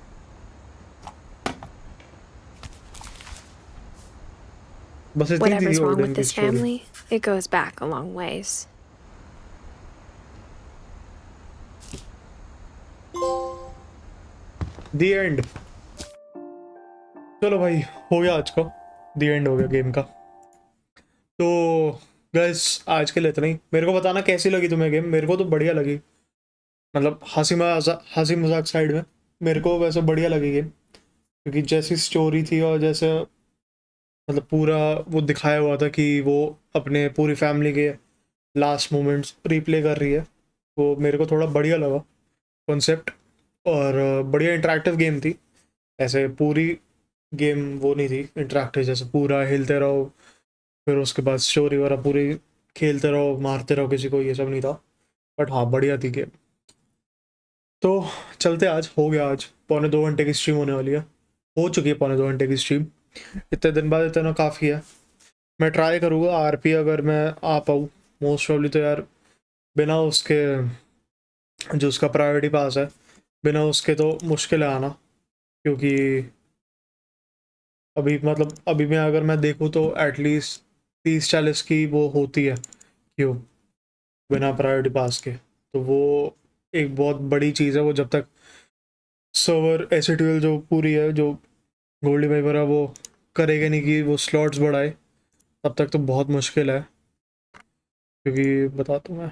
Whatever's wrong with this family, it goes back a long ways. The end. चलो भाई, हो गया आज का, The end हो गया game का। तो गाइस, आज के लिए इतना ही। मेरे को बताना कैसी लगी तुम्हें गेम। मेरे को तो बढ़िया लगी, मतलब हंसी मजाक साइड में मेरे को वैसे बढ़िया लगी गेम, क्योंकि जैसी स्टोरी थी और जैसे मतलब पूरा वो दिखाया हुआ था कि वो अपने पूरी फैमिली के लास्ट मोमेंट्स रिप्ले कर रही है, वो मेरे को थोड़ा बढ़िया लगा कॉन्सेप्ट। और बढ़िया इंटरेक्टिव गेम थी। ऐसे पूरी गेम वो नहीं थी इंटरेक्टिव, जैसे पूरा हिलते रहो फिर उसके बाद स्टोरी वगैरह पूरी खेलते रहो मारते रहो किसी को, ये सब नहीं था। बट हाँ, बढ़िया थी गेम। तो चलते, आज हो गया, आज 1.25 घंटे की स्ट्रीम होने वाली है, हो चुकी है 1.25 घंटे की स्ट्रीम। इतने दिन बाद इतना काफ़ी है। मैं ट्राई करूँगा आरपी अगर मैं आ पाऊँ, मोस्ट प्रॉब्ली तो यार बिना उसके जो उसका प्रायोरिटी पास है, बिना उसके तो मुश्किल है आना, क्योंकि अभी में अगर मैं देखूँ तो एटलीस्ट 30-40 की वो होती है क्यों बिना प्रायोरिटी पास के। तो वो एक बहुत बड़ी चीज़ है। वो जब तक सर्वर AC12 जो पूरी है, जो गोल्डी भाई वगैरह वो करेगा नहीं कि वो स्लॉट्स बढ़ाए, तब तक तो बहुत मुश्किल है। क्योंकि बताता हूँ मैं,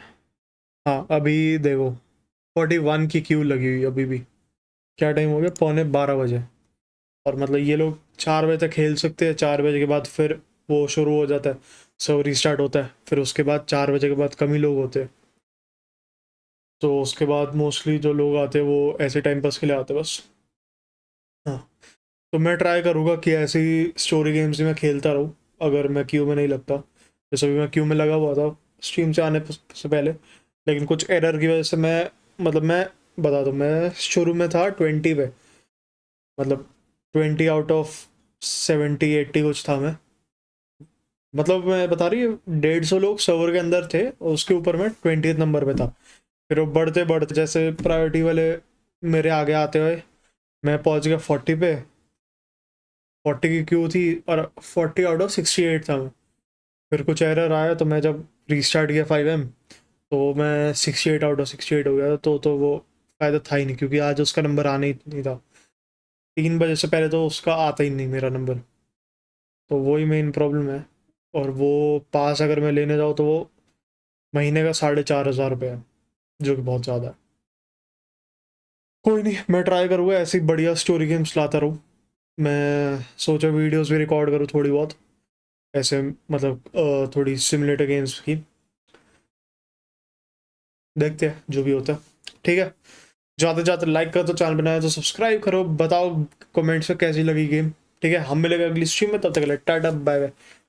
हाँ अभी देखो 41 की क्यू लगी हुई अभी भी। क्या टाइम हो गया? 11:45 बजे। और मतलब ये लोग 4 बजे तक खेल सकते हैं, 4 बजे के बाद फिर वो शुरू हो जाता है, सब रीस्टार्ट होता है, फिर उसके बाद 4 बजे के बाद कम ही लोग होते हैं। तो उसके बाद मोस्टली जो लोग आते हैं वो ऐसे टाइम पास के लिए आते हैं बस। हाँ, तो मैं ट्राई करूँगा कि ऐसी स्टोरी गेम्स ही मैं खेलता रहूँ अगर मैं क्यू में नहीं लगता। जैसे अभी मैं क्यू में लगा हुआ था स्ट्रीम से आने से पहले, लेकिन कुछ एरर की वजह से मैं बता दूँ, मैं शुरू में था 20 पे, मतलब 20 आउट ऑफ 70-80 कुछ था मैं। मतलब मैं बता रही हूँ 150 लोग सर्वर के अंदर थे और उसके ऊपर मैं 20th नंबर पे था। फिर वो बढ़ते बढ़ते जैसे प्रायोरिटी वाले मेरे आगे आते हुए मैं पहुंच गया 40 पे, 40 की क्यू थी और 40 आउट ऑफ 68 था मैं। फिर कुछ एरर आया तो मैं जब रीस्टार्ट किया 5M तो मैं 68 आउट ऑफ 68 हो गया। तो वो फ़ायदा था ही नहीं, क्योंकि आज उसका नंबर आना ही नहीं था। 3 बजे से पहले तो उसका आता ही नहीं मेरा नंबर, तो वही मेन प्रॉब्लम है। और वो पास अगर मैं लेने जाऊँ तो वो महीने का 4,500 है, जो कि बहुत ज़्यादा है। कोई नहीं, मैं ट्राई करूँगा ऐसी बढ़िया स्टोरी गेम्स लाता रहूँ। मैं सोचा वीडियोस भी रिकॉर्ड करूँ थोड़ी बहुत ऐसे, मतलब थोड़ी सिमुलेटर गेम्स की। देखते हैं जो भी होता है, ठीक है। जाते जाते लाइक करो, तो चैनल बनाया तो सब्सक्राइब करो, बताओ कमेंट्स में कैसी लगी गेम, ठीक है। हम मिलेंगे अगली स्ट्रीम में, तब तक के लिए टाटा बाय बाय।